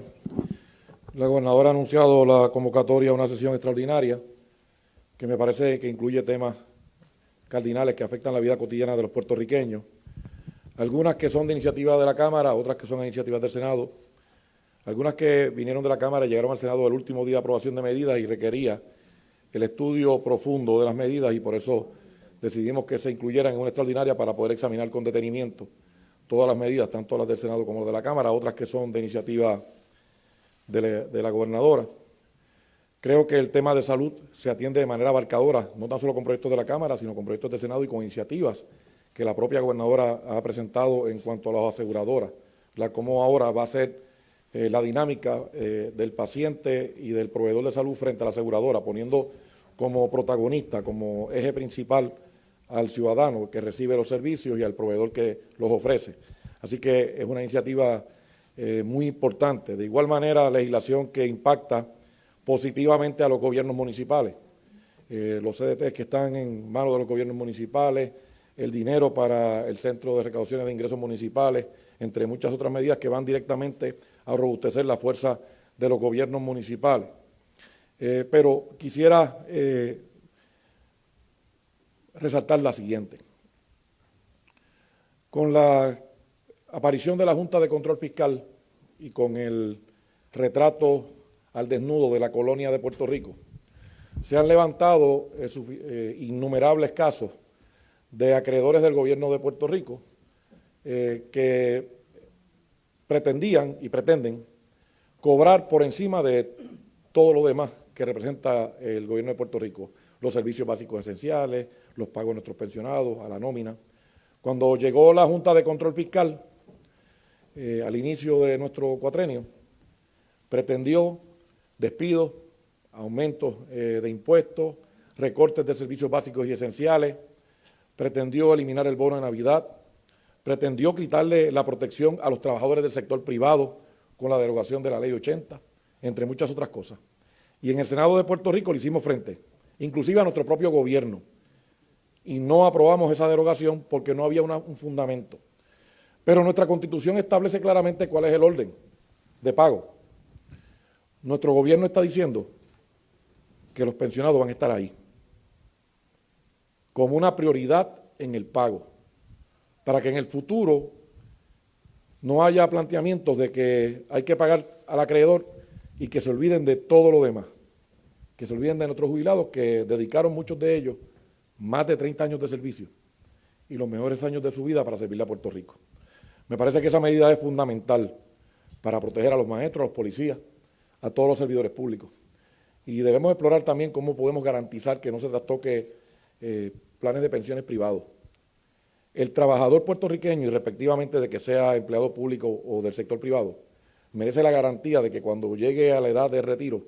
La gobernadora ha anunciado la convocatoria a una sesión extraordinaria que me parece que incluye temas cardinales que afectan la vida cotidiana de los puertorriqueños. Algunas que son de iniciativa de la Cámara, otras que son iniciativas del Senado. Algunas que vinieron de la Cámara y llegaron al Senado el último día de aprobación de medidas y requería el estudio profundo de las medidas y por eso decidimos que se incluyeran en una extraordinaria para poder examinar con detenimiento todas las medidas, tanto las del Senado como las de la Cámara, otras que son de iniciativa de la gobernadora. Creo que el tema de salud se atiende de manera abarcadora, no tan solo con proyectos de la Cámara, sino con proyectos del Senado y con iniciativas que la propia gobernadora ha presentado en cuanto a las aseguradoras, cómo ahora va a ser la dinámica del paciente y del proveedor de salud frente a la aseguradora, poniendo como protagonista, como eje principal al ciudadano que recibe los servicios y al proveedor que los ofrece. Así que es una iniciativa muy importante. De igual manera, legislación que impacta positivamente a los gobiernos municipales. Los CDTs que están en manos de los gobiernos municipales, el dinero para el Centro de Recaudaciones de Ingresos Municipales, entre muchas otras medidas que van directamente a robustecer la fuerza de los gobiernos municipales. Pero quisiera resaltar la siguiente. Con la aparición de la Junta de Control Fiscal y con el retrato al desnudo de la colonia de Puerto Rico, se han levantado innumerables casos de acreedores del gobierno de Puerto Rico que pretendían y pretenden cobrar por encima de todo lo demás que representa el gobierno de Puerto Rico, los servicios básicos esenciales, los pagos de nuestros pensionados, a la nómina. Cuando llegó la Junta de Control Fiscal, al inicio de nuestro cuatrenio, pretendió despidos, aumentos de impuestos, recortes de servicios básicos y esenciales, pretendió eliminar el bono de Navidad, pretendió quitarle la protección a los trabajadores del sector privado con la derogación de la Ley 80, entre muchas otras cosas. Y en el Senado de Puerto Rico le hicimos frente, inclusive a nuestro propio gobierno, y no aprobamos esa derogación porque no había un fundamento. Pero nuestra Constitución establece claramente cuál es el orden de pago. Nuestro gobierno está diciendo que los pensionados van a estar ahí, como una prioridad en el pago, para que en el futuro no haya planteamientos de que hay que pagar al acreedor y que se olviden de todo lo demás, que se olviden de nuestros jubilados que dedicaron muchos de ellos más de 30 años de servicio y los mejores años de su vida para servirle a Puerto Rico. Me parece que esa medida es fundamental para proteger a los maestros, a los policías, a todos los servidores públicos. Y debemos explorar también cómo podemos garantizar que no se trastoque planes de pensiones privados. El trabajador puertorriqueño, y respectivamente de que sea empleado público o del sector privado, merece la garantía de que cuando llegue a la edad de retiro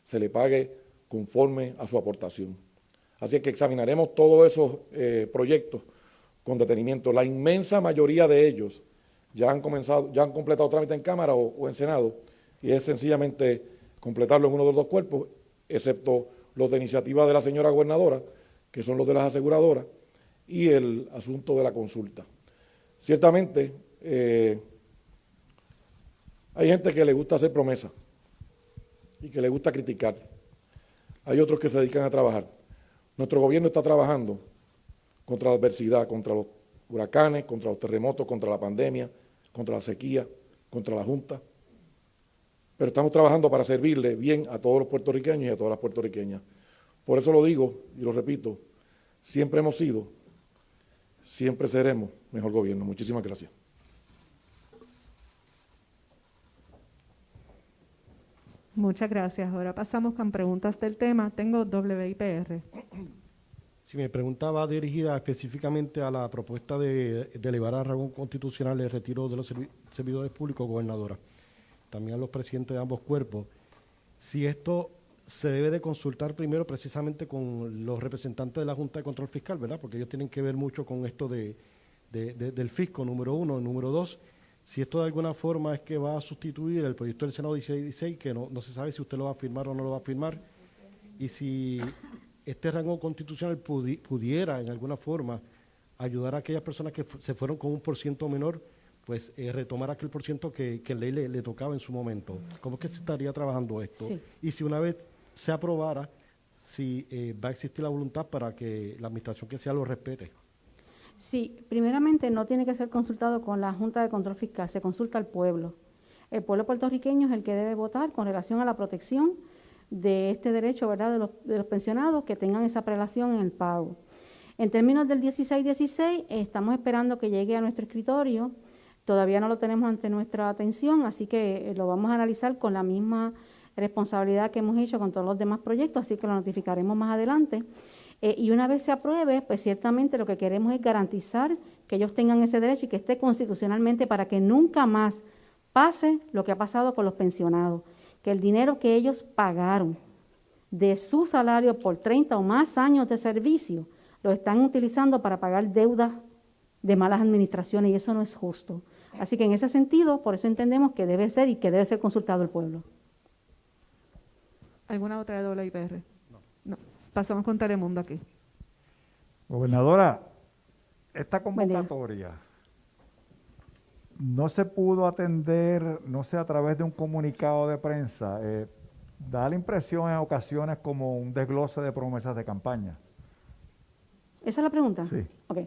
se le pague conforme a su aportación. Así es que examinaremos todos esos proyectos con detenimiento. La inmensa mayoría de ellos ya han completado trámite en Cámara o en Senado, y es sencillamente completarlo en uno de los dos cuerpos, excepto los de iniciativa de la señora gobernadora, que son los de las aseguradoras, y el asunto de la consulta. Ciertamente, hay gente que le gusta hacer promesas y que le gusta criticar. Hay otros que se dedican a trabajar. Nuestro gobierno está trabajando contra la adversidad, contra los huracanes, contra los terremotos, contra la pandemia, contra la sequía, contra la Junta. Pero estamos trabajando para servirle bien a todos los puertorriqueños y a todas las puertorriqueñas. Por eso lo digo y lo repito, siempre hemos sido, siempre seremos mejor gobierno. Muchísimas gracias. Muchas gracias. Ahora pasamos con preguntas del tema. Tengo WIPR. Si mi pregunta va dirigida específicamente a la propuesta de elevar a rango constitucional el retiro de los servidores públicos, gobernadora, también a los presidentes de ambos cuerpos, si esto se debe de consultar primero precisamente con los representantes de la Junta de Control Fiscal, ¿verdad? Porque ellos tienen que ver mucho con esto del fisco, número uno. Número dos, si esto de alguna forma es que va a sustituir el proyecto del Senado 1616, que no se sabe si usted lo va a firmar o no lo va a firmar, y si este rango constitucional pudiera en alguna forma ayudar a aquellas personas que se fueron con un % menor, pues retomar aquel % que en ley le tocaba en su momento. ¿Cómo es que se estaría trabajando esto? Sí. Y si una vez se aprobara, si va a existir la voluntad para que la administración que sea lo respete. Sí, primeramente no tiene que ser consultado con la Junta de Control Fiscal, se consulta al pueblo. El pueblo puertorriqueño es el que debe votar con relación a la protección de este derecho, ¿verdad?, de los pensionados que tengan esa prelación en el pago. En términos del 1616, estamos esperando que llegue a nuestro escritorio. Todavía no lo tenemos ante nuestra atención, así que lo vamos a analizar con la misma responsabilidad que hemos hecho con todos los demás proyectos, así que lo notificaremos más adelante. Y una vez se apruebe, pues ciertamente lo que queremos es garantizar que ellos tengan ese derecho y que esté constitucionalmente para que nunca más pase lo que ha pasado con los pensionados, que el dinero que ellos pagaron de su salario por 30 o más años de servicio lo están utilizando para pagar deudas de malas administraciones y eso no es justo. Así que en ese sentido, por eso entendemos que debe ser y que debe ser consultado el pueblo. ¿Alguna otra de WIPR? No. Pasamos con Telemundo aquí. Gobernadora, esta Buen día. convocatoria no se pudo atender, no sé, a través de un comunicado de prensa. Da la impresión en ocasiones como un desglose de promesas de campaña. ¿Esa es la pregunta? Sí. Ok.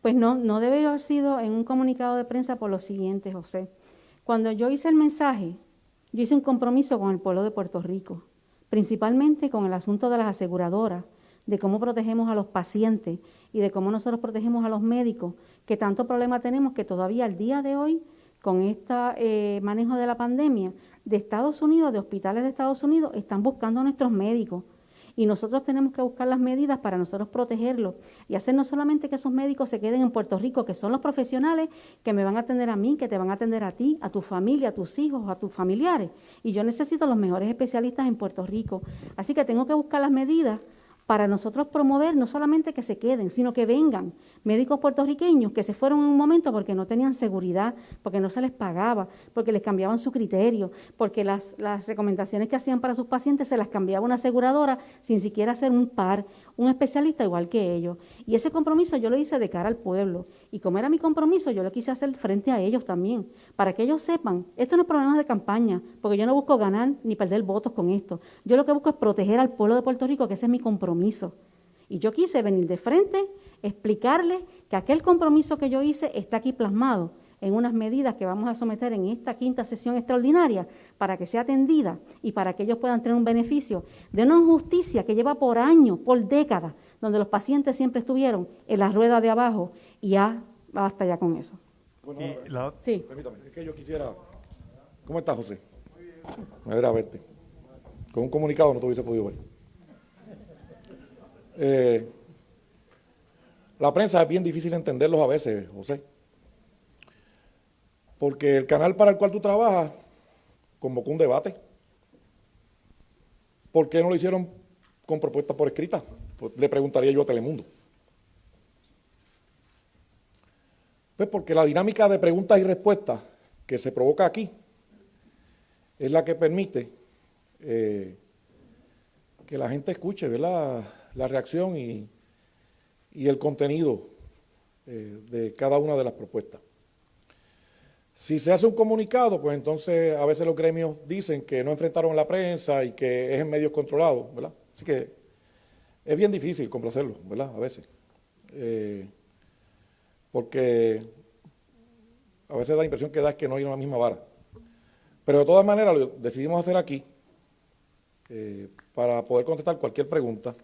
Pues no debe haber sido en un comunicado de prensa por lo siguiente, José. Cuando yo hice el mensaje, yo hice un compromiso con el pueblo de Puerto Rico, principalmente con el asunto de las aseguradoras, de cómo protegemos a los pacientes y de cómo nosotros protegemos a los médicos, que tanto problema tenemos que todavía al día de hoy, con este manejo de la pandemia, de Estados Unidos, de hospitales de Estados Unidos, están buscando a nuestros médicos. Y nosotros tenemos que buscar las medidas para nosotros protegerlos y hacer no solamente que esos médicos se queden en Puerto Rico, que son los profesionales que me van a atender a mí, que te van a atender a ti, a tu familia, a tus hijos, a tus familiares. Y yo necesito los mejores especialistas en Puerto Rico. Así que tengo que buscar las medidas para nosotros promover no solamente que se queden, sino que vengan médicos puertorriqueños que se fueron en un momento porque no tenían seguridad, porque no se les pagaba, porque les cambiaban su criterio, porque las recomendaciones que hacían para sus pacientes se las cambiaba una aseguradora sin siquiera hacer un especialista igual que ellos. Y ese compromiso yo lo hice de cara al pueblo. Y como era mi compromiso, yo lo quise hacer frente a ellos también, para que ellos sepan, esto no es problema de campaña, porque yo no busco ganar ni perder votos con esto. Yo lo que busco es proteger al pueblo de Puerto Rico, que ese es mi compromiso. Y yo quise venir de frente, explicarles que aquel compromiso que yo hice está aquí plasmado en unas medidas que vamos a someter en esta quinta sesión extraordinaria para que sea atendida y para que ellos puedan tener un beneficio de una injusticia que lleva por años, por décadas, donde los pacientes siempre estuvieron en la rueda de abajo y ya basta ya con eso. Bueno, Sí. permítame, es que yo quisiera... ¿Cómo estás, José? Me alegra verte. Con un comunicado no te hubiese podido ver. La prensa es bien difícil entenderlos a veces, José. Porque el canal para el cual tú trabajas convocó un debate. ¿Por qué no lo hicieron con propuestas por escrita? Pues le preguntaría yo a Telemundo. Pues porque la dinámica de preguntas y respuestas que se provoca aquí es la que permite que la gente escuche, ¿verdad?, la reacción y el contenido de cada una de las propuestas. Si se hace un comunicado, pues entonces a veces los gremios dicen que no enfrentaron a la prensa y que es en medios controlados, ¿verdad? Así que es bien difícil complacerlo, ¿verdad? A veces. Porque a veces la impresión que da es que no hay una misma vara. Pero de todas maneras lo decidimos hacer aquí para poder contestar cualquier pregunta.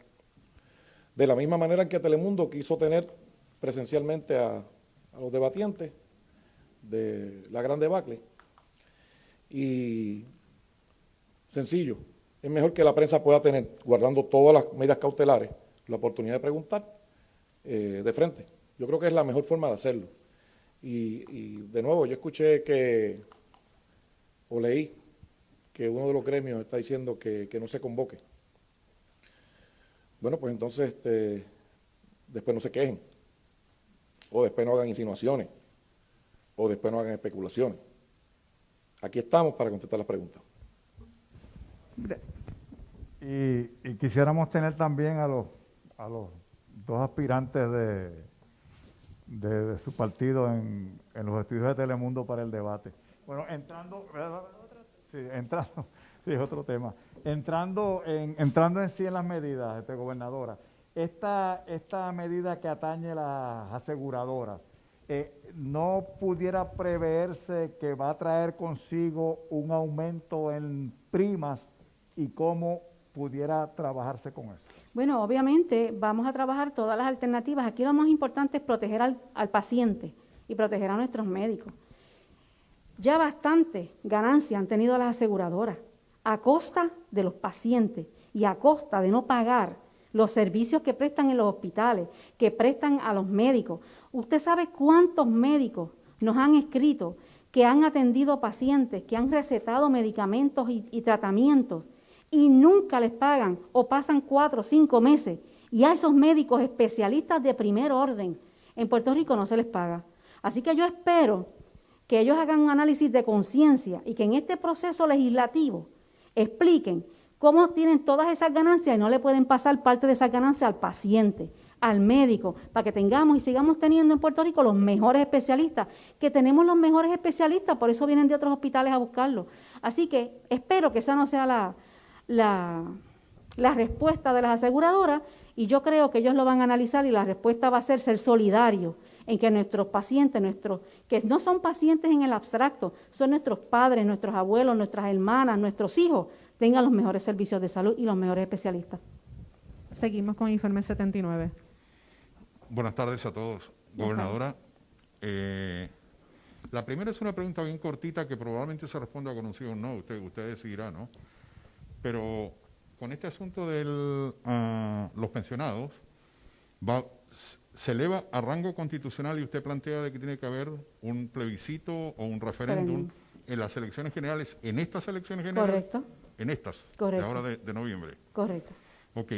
De la misma manera en que Telemundo quiso tener presencialmente a los debatientes de la gran debacle. Y sencillo, es mejor que la prensa pueda tener, guardando todas las medidas cautelares, la oportunidad de preguntar de frente. Yo creo que es la mejor forma de hacerlo. Y de nuevo, yo escuché o leí que uno de los gremios está diciendo que no se convoque. Bueno, pues entonces después no se quejen, o después no hagan insinuaciones, o después no hagan especulaciones. Aquí estamos para contestar las preguntas. Y quisiéramos tener también a los dos aspirantes de su partido en los estudios de Telemundo para el debate. Bueno, sí, es otro tema. Entrando en sí en las medidas, gobernadora, esta medida que atañe las aseguradoras, ¿no pudiera preverse que va a traer consigo un aumento en primas y cómo pudiera trabajarse con eso? Bueno, obviamente vamos a trabajar todas las alternativas. Aquí lo más importante es proteger al paciente y proteger a nuestros médicos. Ya bastante ganancia han tenido las aseguradoras a costa de los pacientes y a costa de no pagar los servicios que prestan en los hospitales, que prestan a los médicos. Usted sabe cuántos médicos nos han escrito que han atendido pacientes, que han recetado medicamentos y tratamientos y nunca les pagan o pasan 4 o 5 meses y a esos médicos especialistas de primer orden en Puerto Rico no se les paga. Así que yo espero que ellos hagan un análisis de conciencia y que en este proceso legislativo expliquen cómo tienen todas esas ganancias y no le pueden pasar parte de esas ganancias al paciente, al médico, para que tengamos y sigamos teniendo en Puerto Rico los mejores especialistas, que tenemos los mejores especialistas, por eso vienen de otros hospitales a buscarlos. Así que espero que esa no sea la respuesta de las aseguradoras y yo creo que ellos lo van a analizar y la respuesta va a ser solidarios en que nuestros pacientes, que no son pacientes en el abstracto, son nuestros padres, nuestros abuelos, nuestras hermanas, nuestros hijos, tengan los mejores servicios de salud y los mejores especialistas. Seguimos con informe 79. Buenas tardes a todos. Gobernadora, la primera es una pregunta bien cortita que probablemente se responda con un sí o un no, usted decidirá, ¿no? Pero con este asunto de los pensionados, se eleva a rango constitucional y usted plantea de que tiene que haber un plebiscito o un referéndum en las elecciones generales, en estas elecciones generales. Correcto. En estas, correcto, de ahora de noviembre. Correcto. Ok.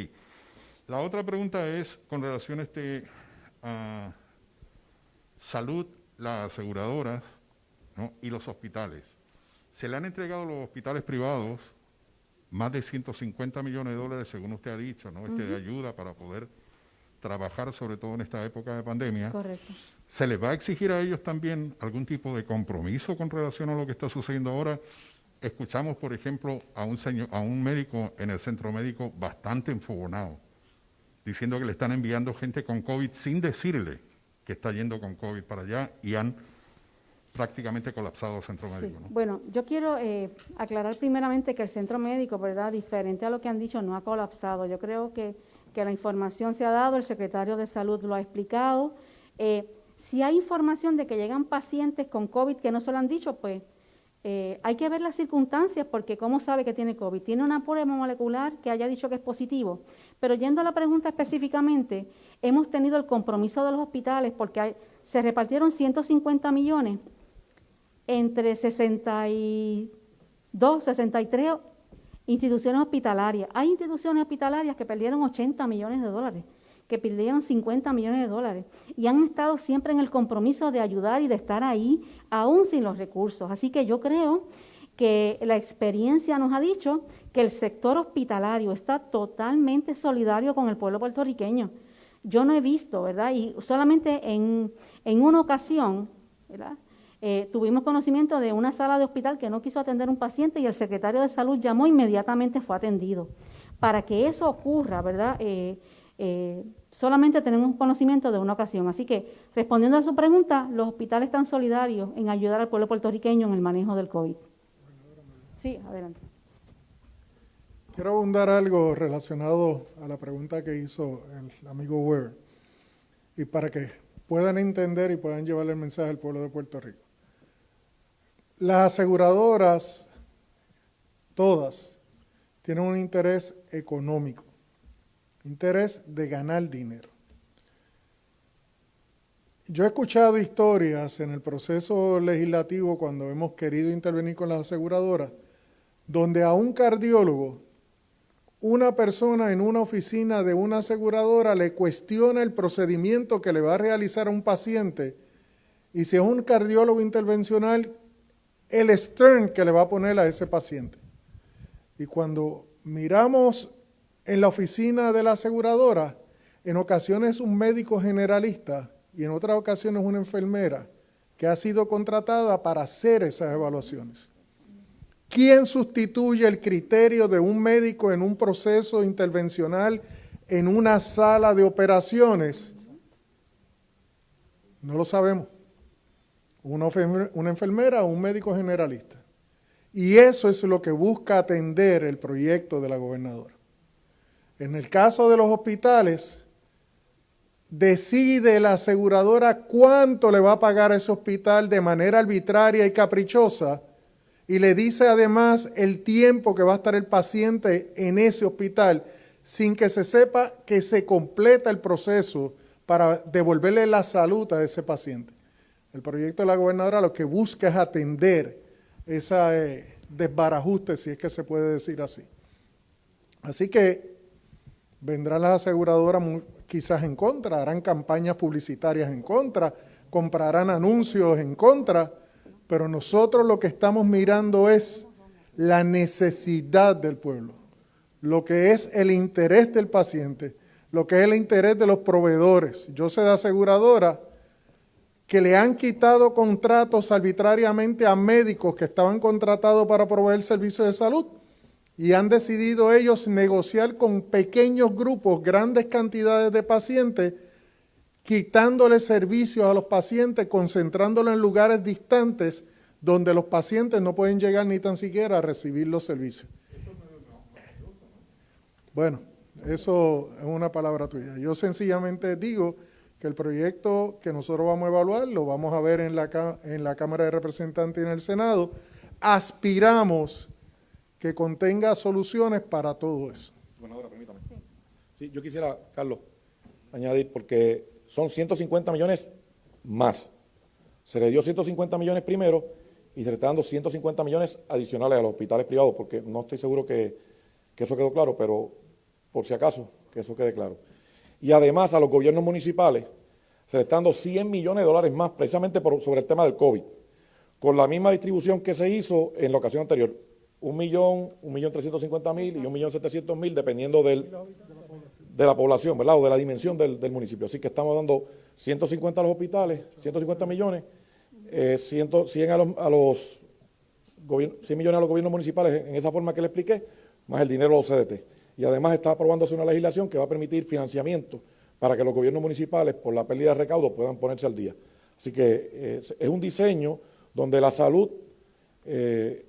La otra pregunta es con relación a salud, las aseguradoras, ¿no? Y los hospitales. Se le han entregado a los hospitales privados más de 150 millones de dólares, según usted ha dicho, ¿no? De ayuda para poder trabajar, sobre todo en esta época de pandemia. Correcto. ¿Se les va a exigir a ellos también algún tipo de compromiso con relación a lo que está sucediendo ahora? Escuchamos, por ejemplo, a un médico en el centro médico bastante enfogonado, diciendo que le están enviando gente con COVID sin decirle que está yendo con COVID para allá y han prácticamente colapsado el centro médico, ¿no? Bueno, yo quiero aclarar primeramente que el centro médico, ¿verdad?, diferente a lo que han dicho, no ha colapsado. Yo creo que la información se ha dado, el secretario de Salud lo ha explicado. Si hay información de que llegan pacientes con COVID que no se lo han dicho, pues hay que ver las circunstancias, porque ¿cómo sabe que tiene COVID? Tiene una prueba molecular que haya dicho que es positivo. Pero yendo a la pregunta específicamente, hemos tenido el compromiso de los hospitales porque se repartieron 150 millones entre 62, 63 instituciones hospitalarias. Hay instituciones hospitalarias que perdieron 80 millones de dólares, que perdieron 50 millones de dólares y han estado siempre en el compromiso de ayudar y de estar ahí, aún sin los recursos. Así que yo creo que la experiencia nos ha dicho que el sector hospitalario está totalmente solidario con el pueblo puertorriqueño. Yo no he visto, ¿verdad? Y solamente en una ocasión, ¿verdad?, tuvimos conocimiento de una sala de hospital que no quiso atender a un paciente y el secretario de Salud llamó inmediatamente, fue atendido. Para que eso ocurra, ¿verdad?, solamente tenemos conocimiento de una ocasión. Así que, respondiendo a su pregunta, los hospitales están solidarios en ayudar al pueblo puertorriqueño en el manejo del COVID. Sí, adelante. Quiero abundar algo relacionado a la pregunta que hizo el amigo Weber. Y para que puedan entender y puedan llevarle el mensaje al pueblo de Puerto Rico. Las aseguradoras, todas, tienen un interés económico, interés de ganar dinero. Yo he escuchado historias en el proceso legislativo cuando hemos querido intervenir con las aseguradoras, donde a un cardiólogo, una persona en una oficina de una aseguradora le cuestiona el procedimiento que le va a realizar a un paciente y si es un cardiólogo intervencional, el stern que le va a poner a ese paciente. Y cuando miramos en la oficina de la aseguradora, en ocasiones un médico generalista y en otras ocasiones una enfermera que ha sido contratada para hacer esas evaluaciones. ¿Quién sustituye el criterio de un médico en un proceso intervencional en una sala de operaciones? No lo sabemos. Una enfermera o un médico generalista. Y eso es lo que busca atender el proyecto de la gobernadora. En el caso de los hospitales, decide la aseguradora cuánto le va a pagar a ese hospital de manera arbitraria y caprichosa y le dice además el tiempo que va a estar el paciente en ese hospital sin que se sepa que se completa el proceso para devolverle la salud a ese paciente. El proyecto de la gobernadora lo que busca es atender ese desbarajuste, si es que se puede decir así. Así que vendrán las aseguradoras quizás en contra, harán campañas publicitarias en contra, comprarán anuncios en contra, pero nosotros lo que estamos mirando es la necesidad del pueblo, lo que es el interés del paciente, lo que es el interés de los proveedores. Yo sé de aseguradora que le han quitado contratos arbitrariamente a médicos que estaban contratados para proveer servicios de salud y han decidido ellos negociar con pequeños grupos, grandes cantidades de pacientes, quitándole servicios a los pacientes, concentrándolo en lugares distantes donde los pacientes no pueden llegar ni tan siquiera a recibir los servicios. Bueno, eso es una palabra tuya. Yo sencillamente digo que el proyecto que nosotros vamos a evaluar, lo vamos a ver en la Cámara de Representantes y en el Senado. Aspiramos que contenga soluciones para todo eso. Gobernadora, permítame. Sí, yo quisiera, Carlos, añadir, porque son 150 millones más. Se le dio 150 millones primero y se le está dando 150 millones adicionales a los hospitales privados, porque no estoy seguro que eso quedó claro, pero por si acaso, que eso quede claro. Y además a los gobiernos municipales se le están dando 100 millones de dólares más, precisamente sobre el tema del COVID, con la misma distribución que se hizo en la ocasión anterior. 1.350.000 y 1.700.000, dependiendo de la población, ¿verdad? O de la dimensión del municipio. Así que estamos dando 150 a los hospitales, 150 millones, 100 millones a los gobiernos municipales en esa forma que le expliqué, más el dinero a los CDT. Y además está aprobándose una legislación que va a permitir financiamiento para que los gobiernos municipales, por la pérdida de recaudos, puedan ponerse al día. Así que es un diseño donde la salud de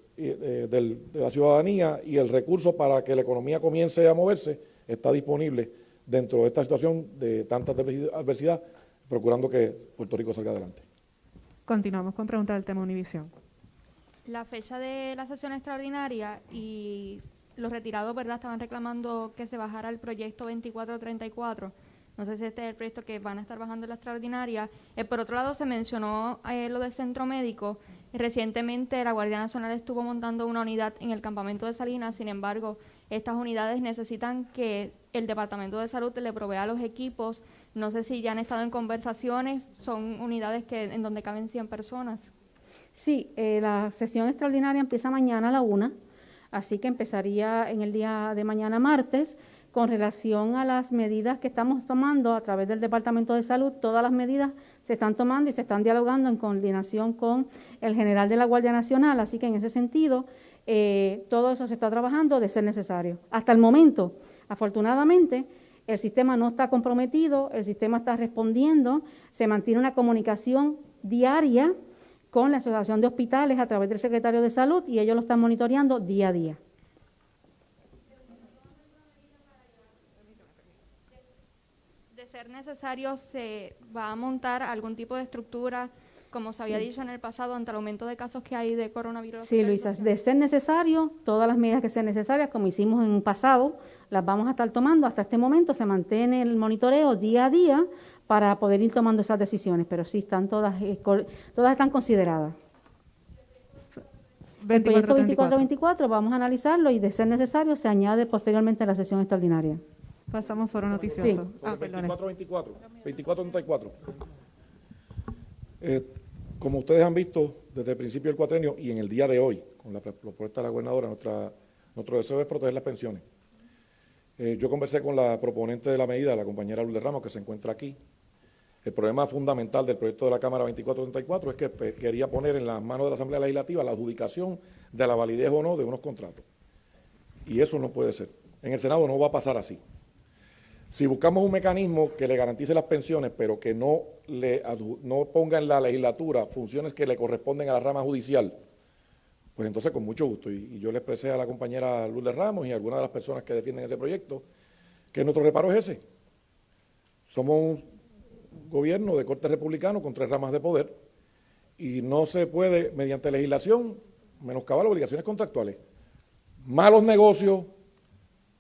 la ciudadanía y el recurso para que la economía comience a moverse está disponible dentro de esta situación de tanta adversidad, procurando que Puerto Rico salga adelante. Continuamos con preguntas del tema Univisión. La fecha de la sesión extraordinaria y los retirados, ¿verdad?, estaban reclamando que se bajara el proyecto 2434. No sé si este es el proyecto que van a estar bajando en la extraordinaria. Por otro lado, se mencionó lo del centro médico. Recientemente la Guardia Nacional estuvo montando una unidad en el campamento de Salinas. Sin embargo, estas unidades necesitan que el Departamento de Salud le provea los equipos. No sé si ya han estado en conversaciones. Son unidades en donde caben 100 personas. Sí, la sesión extraordinaria empieza mañana a la 1:00, así que empezaría en el día de mañana martes. Con relación a las medidas que estamos tomando a través del Departamento de Salud, todas las medidas se están tomando y se están dialogando en coordinación con el general de la Guardia Nacional, así que en ese sentido todo eso se está trabajando de ser necesario. Hasta el momento, afortunadamente, el sistema no está comprometido, el sistema está respondiendo, se mantiene una comunicación diaria con la Asociación de Hospitales a través del Secretario de Salud y ellos lo están monitoreando día a día. De ser ser necesario, ¿se va a montar algún tipo de estructura, como se había Sí. dicho en el pasado, ante el aumento de casos que hay de coronavirus? Sí, Luisa, de ser necesario, todas las medidas que sean necesarias, como hicimos en un pasado, las vamos a estar tomando. Hasta este momento se mantiene el monitoreo día a día para poder ir tomando esas decisiones, pero sí, están todas están consideradas. El proyecto 2424 vamos a analizarlo y de ser necesario se añade posteriormente a la sesión extraordinaria. Pasamos foro noticioso. Sí. Sobre Perdone. 2434. Como ustedes han visto desde el principio del cuatrenio y en el día de hoy, con la propuesta de la gobernadora, nuestro deseo es proteger las pensiones. Yo conversé con la proponente de la medida, la compañera Lourdes Ramos, que se encuentra aquí. El problema fundamental del proyecto de la Cámara 2434 es que quería poner en las manos de la Asamblea Legislativa la adjudicación de la validez o no de unos contratos. Y eso no puede ser. En el Senado no va a pasar así. Si buscamos un mecanismo que le garantice las pensiones, pero que no ponga en la legislatura funciones que le corresponden a la rama judicial, pues entonces con mucho gusto. Y yo le expresé a la compañera Lourdes Ramos y a algunas de las personas que defienden ese proyecto que nuestro reparo es ese. Somos un gobierno de corte republicano con 3 ramas de poder y no se puede, mediante legislación, menoscabar obligaciones contractuales. Malos negocios,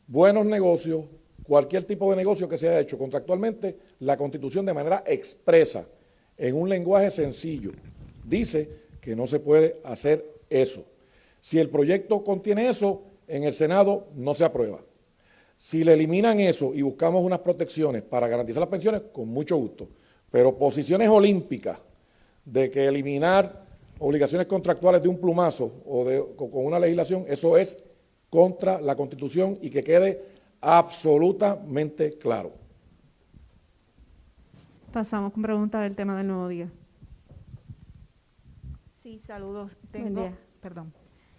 buenos negocios, cualquier tipo de negocio que se haya hecho contractualmente, la Constitución de manera expresa, en un lenguaje sencillo, dice que no se puede hacer eso. Si el proyecto contiene eso, en el Senado no se aprueba. Si le eliminan eso y buscamos unas protecciones para garantizar las pensiones, con mucho gusto. Pero posiciones olímpicas de que eliminar obligaciones contractuales de un plumazo o con una legislación, eso es contra la Constitución y que quede absolutamente claro. Pasamos con preguntas del tema del nuevo día. Sí, saludos. Buen día.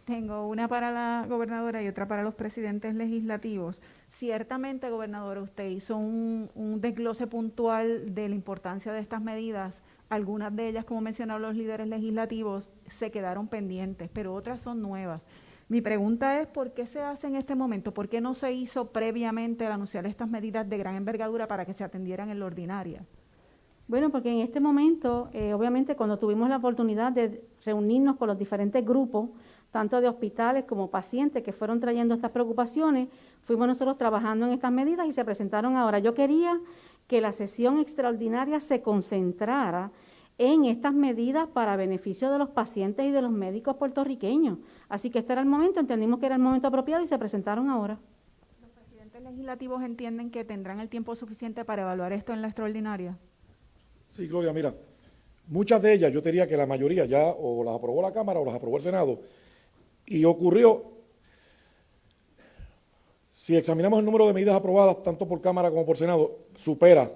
Tengo una para la gobernadora y otra para los presidentes legislativos. Ciertamente, gobernadora, usted hizo un desglose puntual de la importancia de estas medidas. Algunas de ellas, como mencionaron los líderes legislativos, se quedaron pendientes, pero otras son nuevas. Mi pregunta es, ¿por qué se hace en este momento? ¿Por qué no se hizo previamente al anunciar estas medidas de gran envergadura para que se atendieran en la ordinaria? Bueno, porque en este momento, obviamente, cuando tuvimos la oportunidad de reunirnos con los diferentes grupos, tanto de hospitales como pacientes que fueron trayendo estas preocupaciones, fuimos nosotros trabajando en estas medidas y se presentaron ahora. Yo quería que la sesión extraordinaria se concentrara en estas medidas para beneficio de los pacientes y de los médicos puertorriqueños. Así que este era el momento, entendimos que era el momento apropiado y se presentaron ahora. ¿Los presidentes legislativos entienden que tendrán el tiempo suficiente para evaluar esto en la extraordinaria? Sí, Gloria, mira, muchas de ellas, yo te diría que la mayoría ya o las aprobó la Cámara o las aprobó el Senado, y ocurrió, si examinamos el número de medidas aprobadas tanto por Cámara como por Senado, supera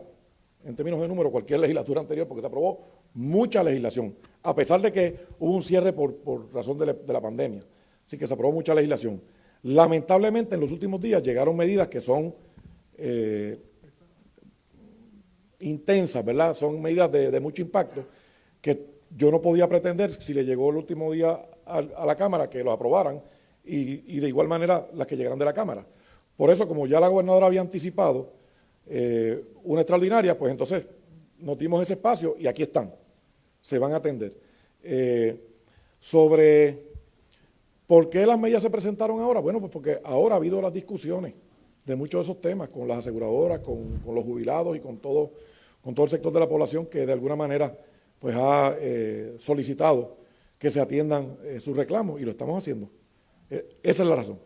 en términos de número cualquier legislatura anterior porque se aprobó mucha legislación, a pesar de que hubo un cierre por razón de la pandemia, así que se aprobó mucha legislación. Lamentablemente en los últimos días llegaron medidas que son intensas, ¿verdad? Son medidas de mucho impacto que yo no podía pretender, si le llegó el último día a la Cámara, que los aprobaran y de igual manera las que llegaran de la Cámara. Por eso, como ya la gobernadora había anticipado una extraordinaria, pues entonces nos dimos ese espacio y aquí están, se van a atender. Sobre por qué las medidas se presentaron ahora, bueno, pues porque ahora ha habido las discusiones de muchos de esos temas con las aseguradoras, con los jubilados y con todo el sector de la población que de alguna manera pues ha solicitado que se atiendan sus reclamos y lo estamos haciendo. Esa es la razón.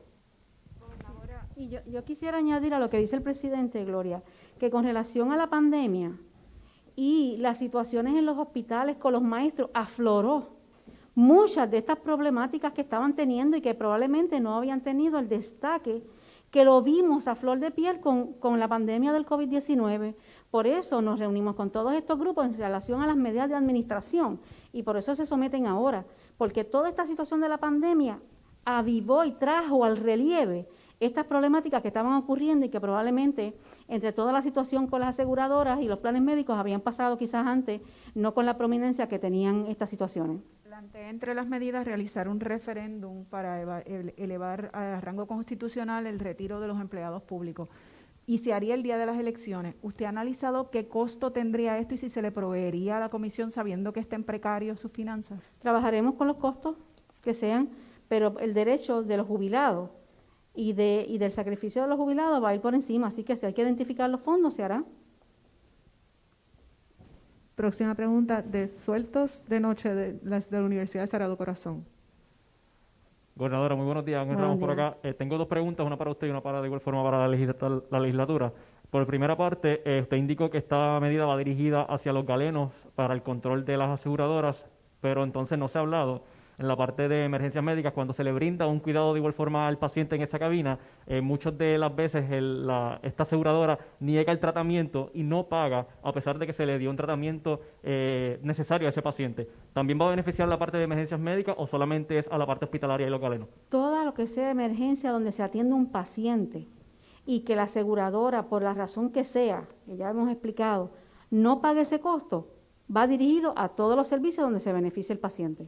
Y yo quisiera añadir a lo que dice el presidente, Gloria, que con relación a la pandemia y las situaciones en los hospitales con los maestros, afloró muchas de estas problemáticas que estaban teniendo y que probablemente no habían tenido el destaque que lo vimos a flor de piel con la pandemia del COVID-19. Por eso nos reunimos con todos estos grupos en relación a las medidas de administración y por eso se someten ahora, porque toda esta situación de la pandemia avivó y trajo al relieve estas problemáticas que estaban ocurriendo y que probablemente entre toda la situación con las aseguradoras y los planes médicos habían pasado quizás antes, no con la prominencia que tenían estas situaciones. Planteé entre las medidas realizar un referéndum para elevar a rango constitucional el retiro de los empleados públicos. y se haría el día de las elecciones. ¿Usted ha analizado qué costo tendría esto y si se le proveería a la comisión sabiendo que estén precarios sus finanzas? Trabajaremos con los costos que sean, pero el derecho de los jubilados y del sacrificio de los jubilados va a ir por encima, así que si hay que identificar los fondos, se hará. Próxima pregunta, de sueltos de noche de la Universidad de Sagrado Corazón. Gobernadora, muy buenos días. Ángel Buenos Ramos por días. acá. Tengo dos preguntas, una para usted y una para de igual forma para la legislatura. Por primera parte, usted indicó que esta medida va dirigida hacia los galenos para el control de las aseguradoras, pero entonces no se ha hablado en la parte de emergencias médicas, cuando se le brinda un cuidado de igual forma al paciente en esa cabina, muchas de las veces esta aseguradora niega el tratamiento y no paga, a pesar de que se le dio un tratamiento necesario a ese paciente. ¿También va a beneficiar la parte de emergencias médicas o solamente es a la parte hospitalaria y los galenos? Todo lo que sea emergencia donde se atiende un paciente y que la aseguradora, por la razón que sea, que ya hemos explicado, no pague ese costo, va dirigido a todos los servicios donde se beneficie el paciente.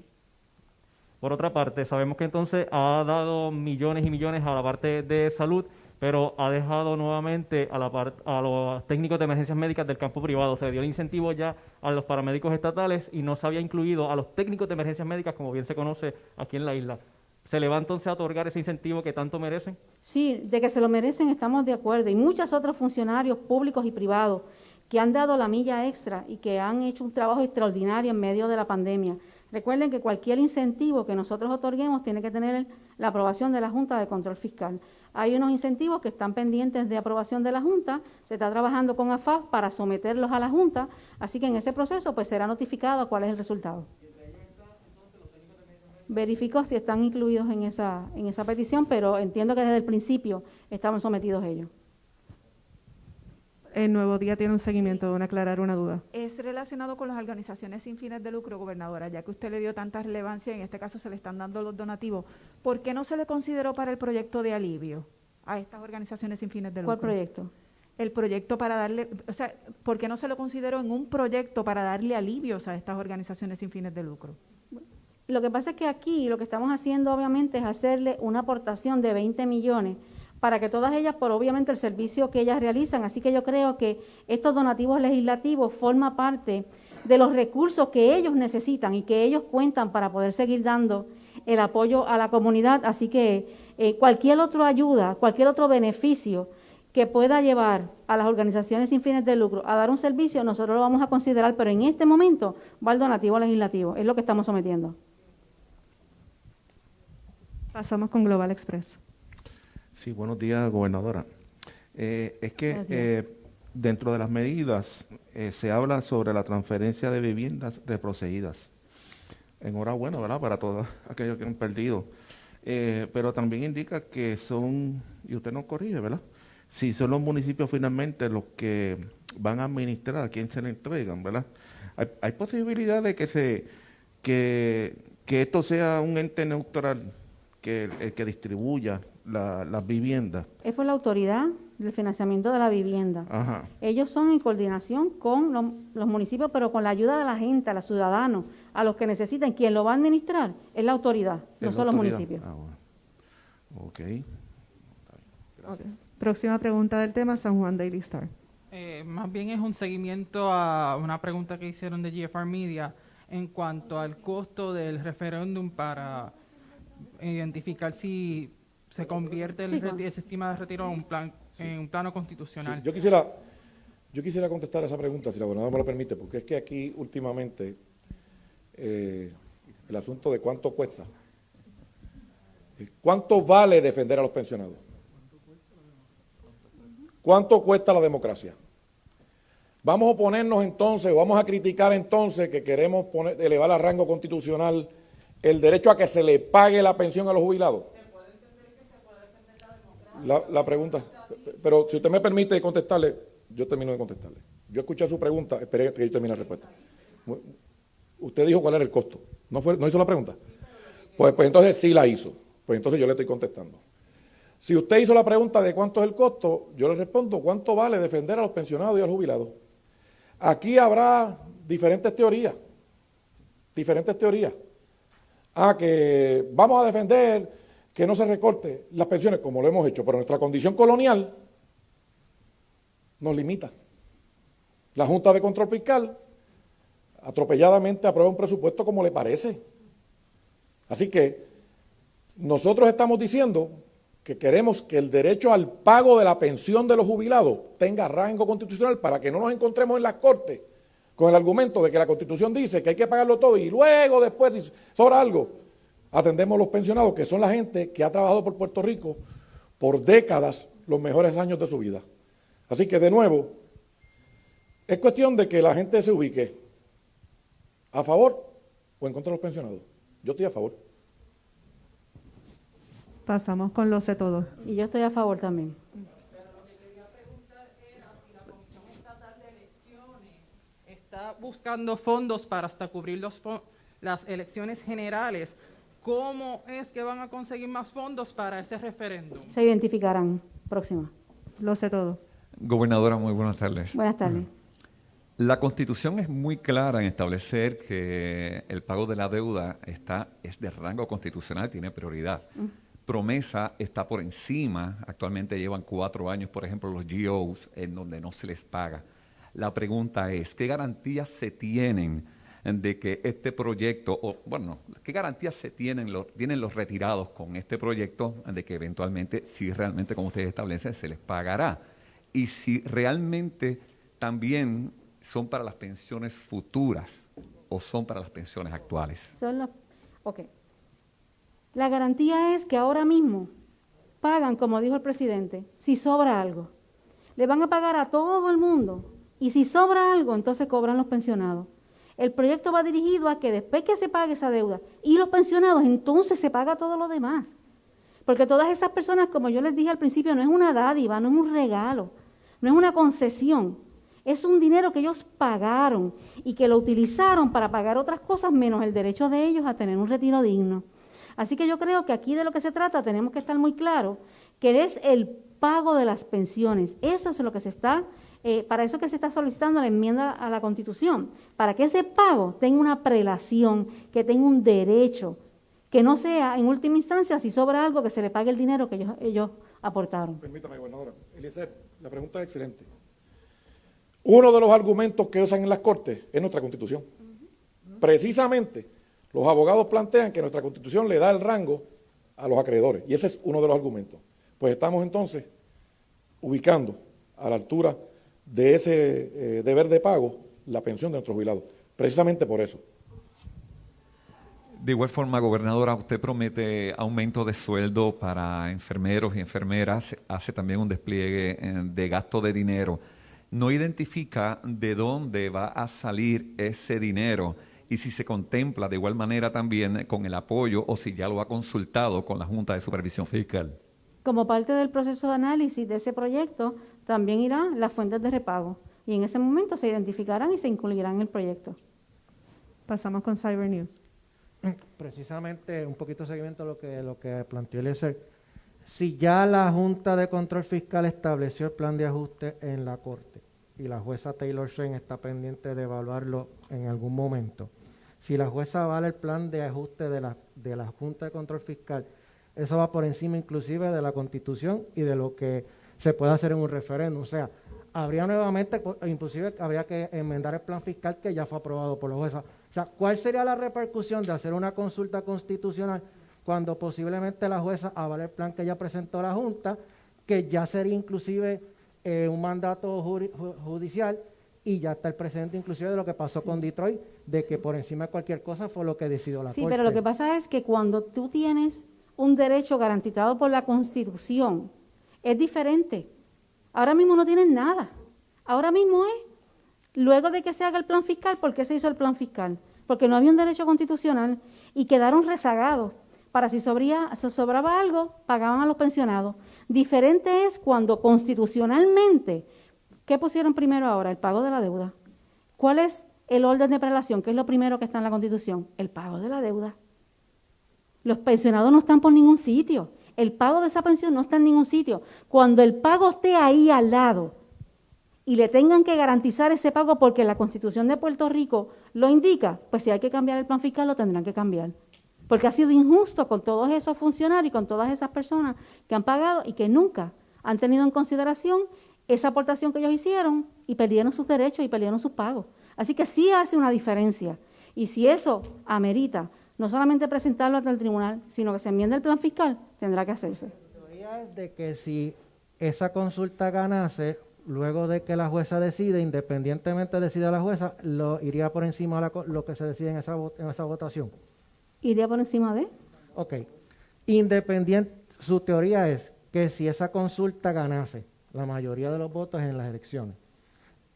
Por otra parte, sabemos que entonces ha dado millones y millones a la parte de salud, pero ha dejado nuevamente a los técnicos de emergencias médicas del campo privado. Se le dio el incentivo ya a los paramédicos estatales y no se había incluido a los técnicos de emergencias médicas, como bien se conoce aquí en la isla. ¿Se le va entonces a otorgar ese incentivo que tanto merecen? Sí, de que se lo merecen estamos de acuerdo. Y muchos otros funcionarios públicos y privados que han dado la milla extra y que han hecho un trabajo extraordinario en medio de la pandemia. Recuerden que cualquier incentivo que nosotros otorguemos tiene que tener la aprobación de la Junta de Control Fiscal. Hay unos incentivos que están pendientes de aprobación de la Junta, se está trabajando con AFAF para someterlos a la Junta, así que en ese proceso pues será notificado cuál es el resultado. Verifico si están incluidos en esa petición, pero entiendo que desde el principio estaban sometidos ellos. El Nuevo Día tiene un seguimiento, de aclarar una duda. Es relacionado con las organizaciones sin fines de lucro, gobernadora, ya que usted le dio tanta relevancia, en este caso se le están dando los donativos. ¿Por qué no se le consideró para el proyecto de alivio a estas organizaciones sin fines de lucro? ¿Cuál proyecto? El proyecto para darle, o sea, ¿por qué no se lo consideró en un proyecto para darle alivios a estas organizaciones sin fines de lucro? Lo que pasa es que aquí lo que estamos haciendo obviamente es hacerle una aportación de 20 millones para que todas ellas, por obviamente el servicio que ellas realizan, así que yo creo que estos donativos legislativos forman parte de los recursos que ellos necesitan y que ellos cuentan para poder seguir dando el apoyo a la comunidad, así que cualquier otra ayuda, cualquier otro beneficio que pueda llevar a las organizaciones sin fines de lucro a dar un servicio, nosotros lo vamos a considerar, pero en este momento va el donativo legislativo, es lo que estamos sometiendo. Pasamos con Global Express. Sí, buenos días, gobernadora. Es que dentro de las medidas se habla sobre la transferencia de viviendas reproceídas. Enhorabuena, ¿verdad?, para todos aquellos que han perdido. Pero también indica que son, y usted nos corrige, ¿verdad?, si son los municipios finalmente los que van a administrar a quién se le entregan, ¿verdad? ¿Hay posibilidad de que esto sea un ente neutral, que el que distribuya las viviendas? Es por la autoridad del financiamiento de la vivienda. Ajá. Ellos son en coordinación con los municipios, pero con la ayuda de la gente, a los ciudadanos, a los que necesitan. Quien lo va a administrar es la autoridad, no son los municipios. Ah, bueno. Ok. Okay. Próxima pregunta del tema, San Juan Daily Star. Más bien es un seguimiento a una pregunta que hicieron de GFR Media en cuanto al costo del referéndum para identificar si se convierte el sistema de retiro en un plano constitucional. Sí, yo quisiera contestar a esa pregunta, si la gobernadora me lo permite, porque es que aquí últimamente el asunto de cuánto cuesta, cuánto vale defender a los pensionados, cuánto cuesta la democracia. Vamos a oponernos entonces, o vamos a criticar entonces que queremos elevar a rango constitucional el derecho a que se le pague la pensión a los jubilados. La pregunta, pero si usted me permite contestarle, yo termino de contestarle. Yo escuché su pregunta, esperé que yo termine la respuesta. Usted dijo cuál era el costo, ¿no hizo la pregunta? Pues entonces sí la hizo, pues entonces yo le estoy contestando. Si usted hizo la pregunta de cuánto es el costo, yo le respondo cuánto vale defender a los pensionados y a los jubilados. Aquí habrá diferentes teorías. Que vamos a defender que no se recorte las pensiones, como lo hemos hecho, pero nuestra condición colonial nos limita. La Junta de Control Fiscal atropelladamente aprueba un presupuesto como le parece. Así que nosotros estamos diciendo que queremos que el derecho al pago de la pensión de los jubilados tenga rango constitucional para que no nos encontremos en las Cortes con el argumento de que la Constitución dice que hay que pagarlo todo y luego, después, si sobra algo, atendemos a los pensionados, que son la gente que ha trabajado por Puerto Rico por décadas los mejores años de su vida. Así que, de nuevo, es cuestión de que la gente se ubique a favor o en contra de los pensionados. Yo estoy a favor. Pasamos con los de todos. Y yo estoy a favor también. Pero lo que quería preguntar era si la Comisión Estatal de Elecciones está buscando fondos para hasta cubrir las elecciones generales. ¿Cómo es que van a conseguir más fondos para ese referéndum? Se identificarán. Próxima. Los de todos. Gobernadora, muy buenas tardes. Buenas tardes. La Constitución es muy clara en establecer que el pago de la deuda es de rango constitucional, tiene prioridad. Promesa está por encima, actualmente llevan 4 años, por ejemplo, los GOs, en donde no se les paga. La pregunta es, ¿qué garantías se tienen de que este proyecto, qué garantías tienen los retirados con este proyecto de que eventualmente, si realmente, como ustedes establecen, se les pagará? Y si realmente también son para las pensiones futuras o son para las pensiones actuales. Ok. La garantía es que ahora mismo pagan, como dijo el presidente, si sobra algo. Le van a pagar a todo el mundo y si sobra algo, entonces cobran los pensionados. El proyecto va dirigido a que después que se pague esa deuda y los pensionados, entonces se paga todo lo demás. Porque todas esas personas, como yo les dije al principio, no es una dádiva, no es un regalo, no es una concesión. Es un dinero que ellos pagaron y que lo utilizaron para pagar otras cosas menos el derecho de ellos a tener un retiro digno. Así que yo creo que aquí de lo que se trata tenemos que estar muy claros que es el pago de las pensiones. Eso es lo que se está, para eso que se está solicitando la enmienda a la Constitución, para que ese pago tenga una prelación, que tenga un derecho, que no sea en última instancia si sobra algo que se le pague el dinero que ellos aportaron. Permítame, gobernadora. Eliezer, la pregunta es excelente. Uno de los argumentos que usan en las Cortes es nuestra Constitución. Precisamente, los abogados plantean que nuestra Constitución le da el rango a los acreedores, y ese es uno de los argumentos. Pues estamos entonces ubicando a la altura de ese deber de pago la pensión de nuestros jubilados, precisamente por eso. De igual forma, gobernadora, usted promete aumento de sueldo para enfermeros y enfermeras, hace también un despliegue de gasto de dinero. No identifica de dónde va a salir ese dinero y si se contempla de igual manera también con el apoyo o si ya lo ha consultado con la Junta de Supervisión Fiscal. Como parte del proceso de análisis de ese proyecto, también irán las fuentes de repago y en ese momento se identificarán y se incluirán en el proyecto. Pasamos con Cyber News. Precisamente un poquito de seguimiento a lo que planteó Eliezer. Si ya la Junta de Control Fiscal estableció el plan de ajuste en la Corte y la jueza Taylor Swain está pendiente de evaluarlo en algún momento, si la jueza avala el plan de ajuste de la Junta de Control Fiscal, eso va por encima inclusive de la Constitución y de lo que se puede hacer en un referéndum. O sea, habría nuevamente, inclusive habría que enmendar el plan fiscal que ya fue aprobado por la jueza. O sea, ¿cuál sería la repercusión de hacer una consulta constitucional cuando posiblemente la jueza avale el plan que ya presentó la Junta, que ya sería inclusive un mandato judicial y ya está el precedente inclusive de lo que pasó con Detroit, de que por encima de cualquier cosa fue lo que decidió la Corte? Sí, pero lo que pasa es que cuando tú tienes un derecho garantizado por la Constitución, es diferente. Ahora mismo no tienen nada. Ahora mismo es, luego de que se haga el plan fiscal, ¿por qué se hizo el plan fiscal? Porque no había un derecho constitucional y quedaron rezagados. Para si sobraba algo, pagaban a los pensionados. Diferente es cuando constitucionalmente, ¿qué pusieron primero ahora? El pago de la deuda. ¿Cuál es el orden de prelación? ¿Qué es lo primero que está en la Constitución? El pago de la deuda. Los pensionados no están por ningún sitio. El pago de esa pensión no está en ningún sitio. Cuando el pago esté ahí al lado y le tengan que garantizar ese pago porque la Constitución de Puerto Rico lo indica, pues si hay que cambiar el plan fiscal lo tendrán que cambiar. Porque ha sido injusto con todos esos funcionarios y con todas esas personas que han pagado y que nunca han tenido en consideración esa aportación que ellos hicieron y perdieron sus derechos y perdieron sus pagos. Así que sí hace una diferencia. Y si eso amerita no solamente presentarlo ante el tribunal, sino que se enmiende el plan fiscal, tendrá que hacerse. La teoría es de que si esa consulta ganase, luego de que la jueza decide, independientemente decida la jueza, lo iría por encima de lo que se decide en esa votación. ¿Iría por encima de? Ok. Su teoría es que si esa consulta ganase la mayoría de los votos en las elecciones,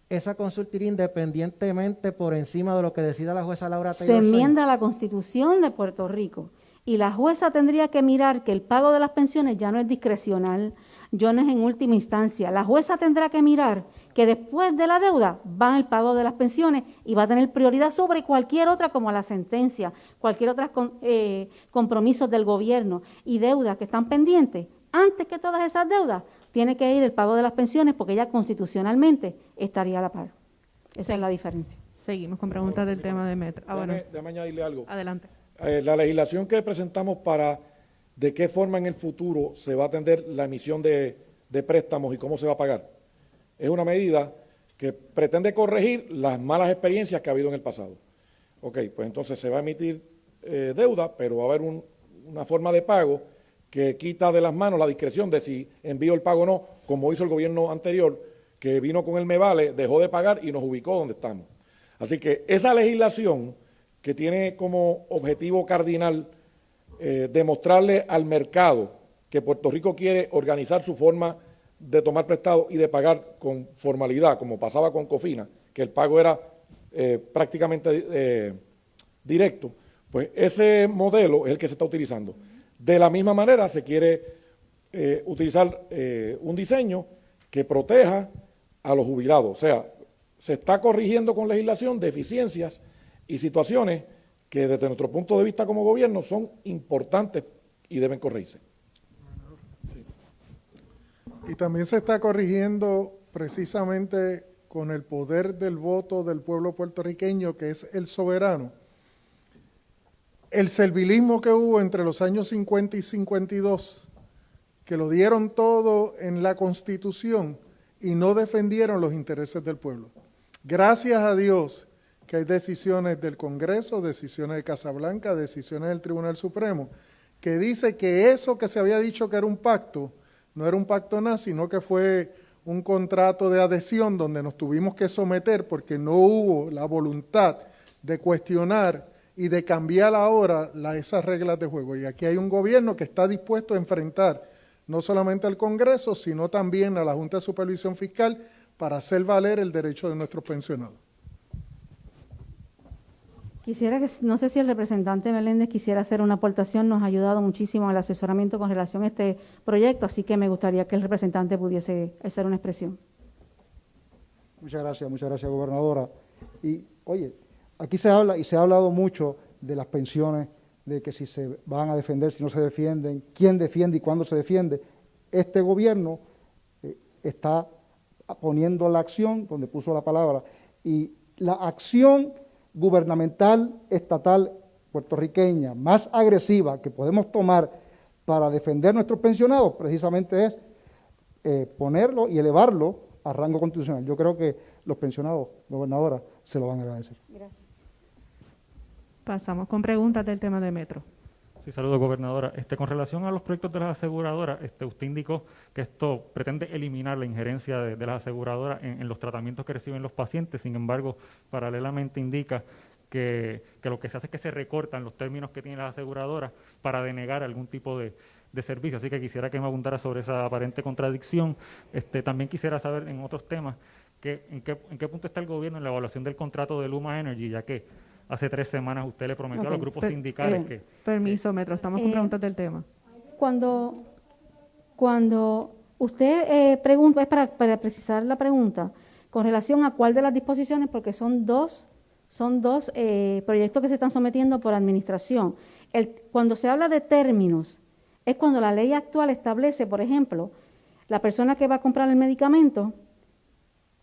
esa consulta iría independientemente por encima de lo que decida la jueza Laura Taylor Se Swain. enmienda la Constitución de Puerto Rico y la jueza tendría que mirar que el pago de las pensiones ya no es discrecional, ya no es en última instancia. La jueza tendrá que mirar que después de la deuda va el pago de las pensiones y va a tener prioridad sobre cualquier otra, como la sentencia, cualquier otro compromisos del gobierno y deudas que están pendientes. Antes que todas esas deudas, tiene que ir el pago de las pensiones porque ya constitucionalmente estaría a la par. Esa es la diferencia. Seguimos con preguntas del tema de Metro. Déjame añadirle algo. Adelante. La legislación que presentamos para de qué forma en el futuro se va a atender la emisión de préstamos y cómo se va a pagar, es una medida que pretende corregir las malas experiencias que ha habido en el pasado. Ok, pues entonces se va a emitir deuda, pero va a haber una forma de pago que quita de las manos la discreción de si envío el pago o no, como hizo el gobierno anterior, que vino con el Me Vale, dejó de pagar y nos ubicó donde estamos. Así que esa legislación que tiene como objetivo cardinal demostrarle al mercado que Puerto Rico quiere organizar su forma de tomar prestado y de pagar con formalidad, como pasaba con Cofina, que el pago era prácticamente directo, pues ese modelo es el que se está utilizando. De la misma manera se quiere utilizar un diseño que proteja a los jubilados, o sea, se está corrigiendo con legislación deficiencias y situaciones que desde nuestro punto de vista como gobierno son importantes y deben corregirse. Y también se está corrigiendo precisamente con el poder del voto del pueblo puertorriqueño, que es el soberano, el servilismo que hubo entre los años 50 y 52, que lo dieron todo en la Constitución y no defendieron los intereses del pueblo. Gracias a Dios que hay decisiones del Congreso, decisiones de Casablanca, decisiones del Tribunal Supremo, que dice que eso que se había dicho que era un pacto, no era un pacto nada, sino que fue un contrato de adhesión donde nos tuvimos que someter porque no hubo la voluntad de cuestionar y de cambiar ahora esas reglas de juego. Y aquí hay un gobierno que está dispuesto a enfrentar no solamente al Congreso, sino también a la Junta de Supervisión Fiscal para hacer valer el derecho de nuestros pensionados. Quisiera que, no sé si el representante Meléndez quisiera hacer una aportación, nos ha ayudado muchísimo al asesoramiento con relación a este proyecto, así que me gustaría que el representante pudiese hacer una expresión. Muchas gracias, gobernadora. Y, oye, aquí se habla y se ha hablado mucho de las pensiones, de que si se van a defender, si no se defienden, quién defiende y cuándo se defiende. Este gobierno está poniendo la acción, donde puso la palabra, y la acción gubernamental, estatal, puertorriqueña, más agresiva que podemos tomar para defender nuestros pensionados, precisamente es ponerlo y elevarlo a rango constitucional. Yo creo que los pensionados, gobernadora, se lo van a agradecer. Gracias. Pasamos con preguntas del tema de Metro. Sí, saludos, gobernadora. Con relación a los proyectos de las aseguradoras, usted indicó que esto pretende eliminar la injerencia de las aseguradoras en los tratamientos que reciben los pacientes. Sin embargo, paralelamente indica que lo que se hace es que se recortan los términos que tienen las aseguradoras para denegar algún tipo de servicio. Así que quisiera que me abundara sobre esa aparente contradicción. También quisiera saber en otros temas en qué punto está el gobierno en la evaluación del contrato de Luma Energy, ya que hace 3 semanas usted le prometió a los grupos sindicales que... Permiso, Metro, estamos con preguntas del tema. Cuando usted pregunta, es para precisar la pregunta, con relación a cuál de las disposiciones, porque son dos proyectos que se están sometiendo por administración. Cuando se habla de términos, es cuando la ley actual establece, por ejemplo, la persona que va a comprar el medicamento,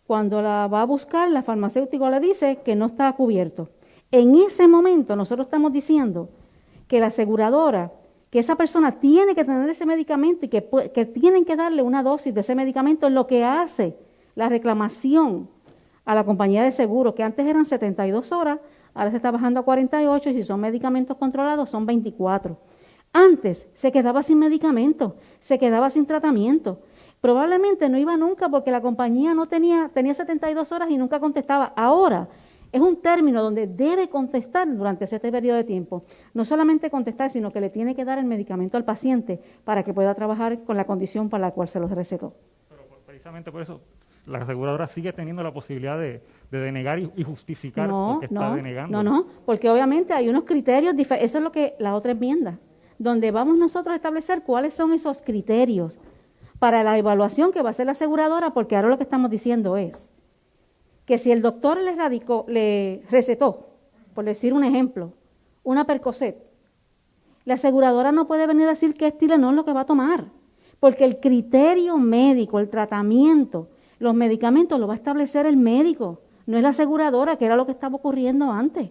cuando la va a buscar, la farmacéutica le dice que no está cubierto. En ese momento nosotros estamos diciendo que la aseguradora que esa persona tiene que tener ese medicamento y que tienen que darle una dosis de ese medicamento, es lo que hace la reclamación a la compañía de seguro, que antes eran 72 horas, ahora se está bajando a 48 y si son medicamentos controlados son 24. Antes se quedaba sin medicamento, se quedaba sin tratamiento. Probablemente no iba nunca porque la compañía no tenía 72 horas y nunca contestaba. Ahora es un término donde debe contestar durante ese periodo de tiempo. No solamente contestar, sino que le tiene que dar el medicamento al paciente para que pueda trabajar con la condición para la cual se los recetó. Pero precisamente por eso la aseguradora sigue teniendo la posibilidad de denegar y justificar por qué está denegando. No, porque obviamente hay unos criterios diferentes. Eso es lo que la otra enmienda, donde vamos nosotros a establecer cuáles son esos criterios para la evaluación que va a hacer la aseguradora, porque ahora lo que estamos diciendo es que si el doctor le recetó, por decir un ejemplo, una Percocet, la aseguradora no puede venir a decir que es Tylenol lo que va a tomar, porque el criterio médico, el tratamiento, los medicamentos lo va a establecer el médico, no es la aseguradora, que era lo que estaba ocurriendo antes.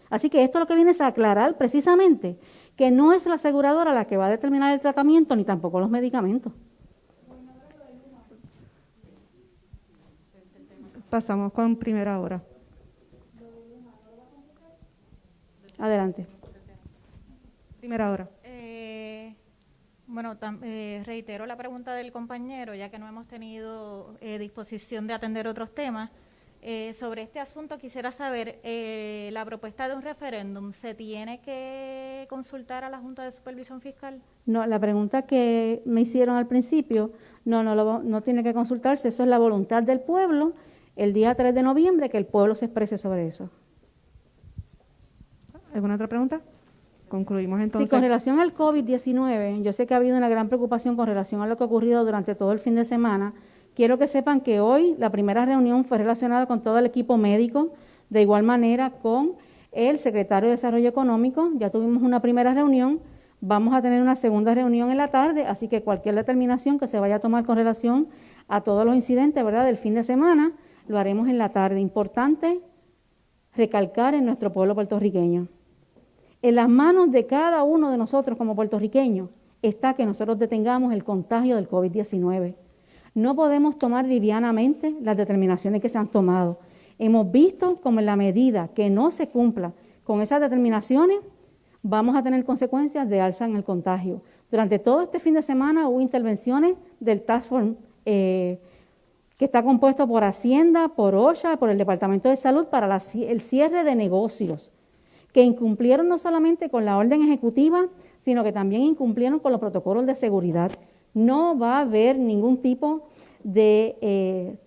Así que esto lo que viene es a aclarar precisamente que no es la aseguradora la que va a determinar el tratamiento, ni tampoco los medicamentos. Pasamos con primera hora. Adelante. Primera hora. Bueno, reitero la pregunta del compañero, ya que no hemos tenido disposición de atender otros temas. Sobre este asunto quisiera saber, la propuesta de un referéndum, ¿se tiene que consultar a la Junta de Supervisión Fiscal? No, la pregunta que me hicieron al principio, no tiene que consultarse, eso es la voluntad del pueblo, el día 3 de noviembre, que el pueblo se exprese sobre eso. ¿Alguna otra pregunta? Concluimos entonces. Sí, con relación al COVID-19, yo sé que ha habido una gran preocupación con relación a lo que ha ocurrido durante todo el fin de semana. Quiero que sepan que hoy la primera reunión fue relacionada con todo el equipo médico, de igual manera con el secretario de Desarrollo Económico. Ya tuvimos una primera reunión, vamos a tener una segunda reunión en la tarde, así que cualquier determinación que se vaya a tomar con relación a todos los incidentes, ¿verdad?, del fin de semana, lo haremos en la tarde. Importante recalcar en nuestro pueblo puertorriqueño. En las manos de cada uno de nosotros como puertorriqueños está que nosotros detengamos el contagio del COVID-19. No podemos tomar livianamente las determinaciones que se han tomado. Hemos visto como en la medida que no se cumpla con esas determinaciones, vamos a tener consecuencias de alza en el contagio. Durante todo este fin de semana hubo intervenciones del Task Force que está compuesto por Hacienda, por OSHA, por el Departamento de Salud para el cierre de negocios, que incumplieron no solamente con la orden ejecutiva, sino que también incumplieron con los protocolos de seguridad. No va a haber ningún tipo de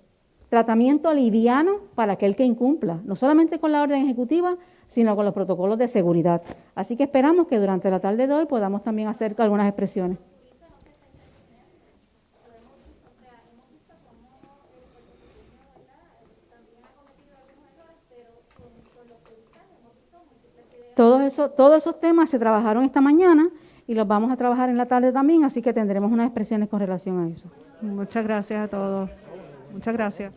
tratamiento liviano para aquel que incumpla, no solamente con la orden ejecutiva, sino con los protocolos de seguridad. Así que esperamos que durante la tarde de hoy podamos también hacer algunas expresiones. Todos esos temas se trabajaron esta mañana y los vamos a trabajar en la tarde también, así que tendremos unas expresiones con relación a eso. Muchas gracias a todos. Muchas gracias.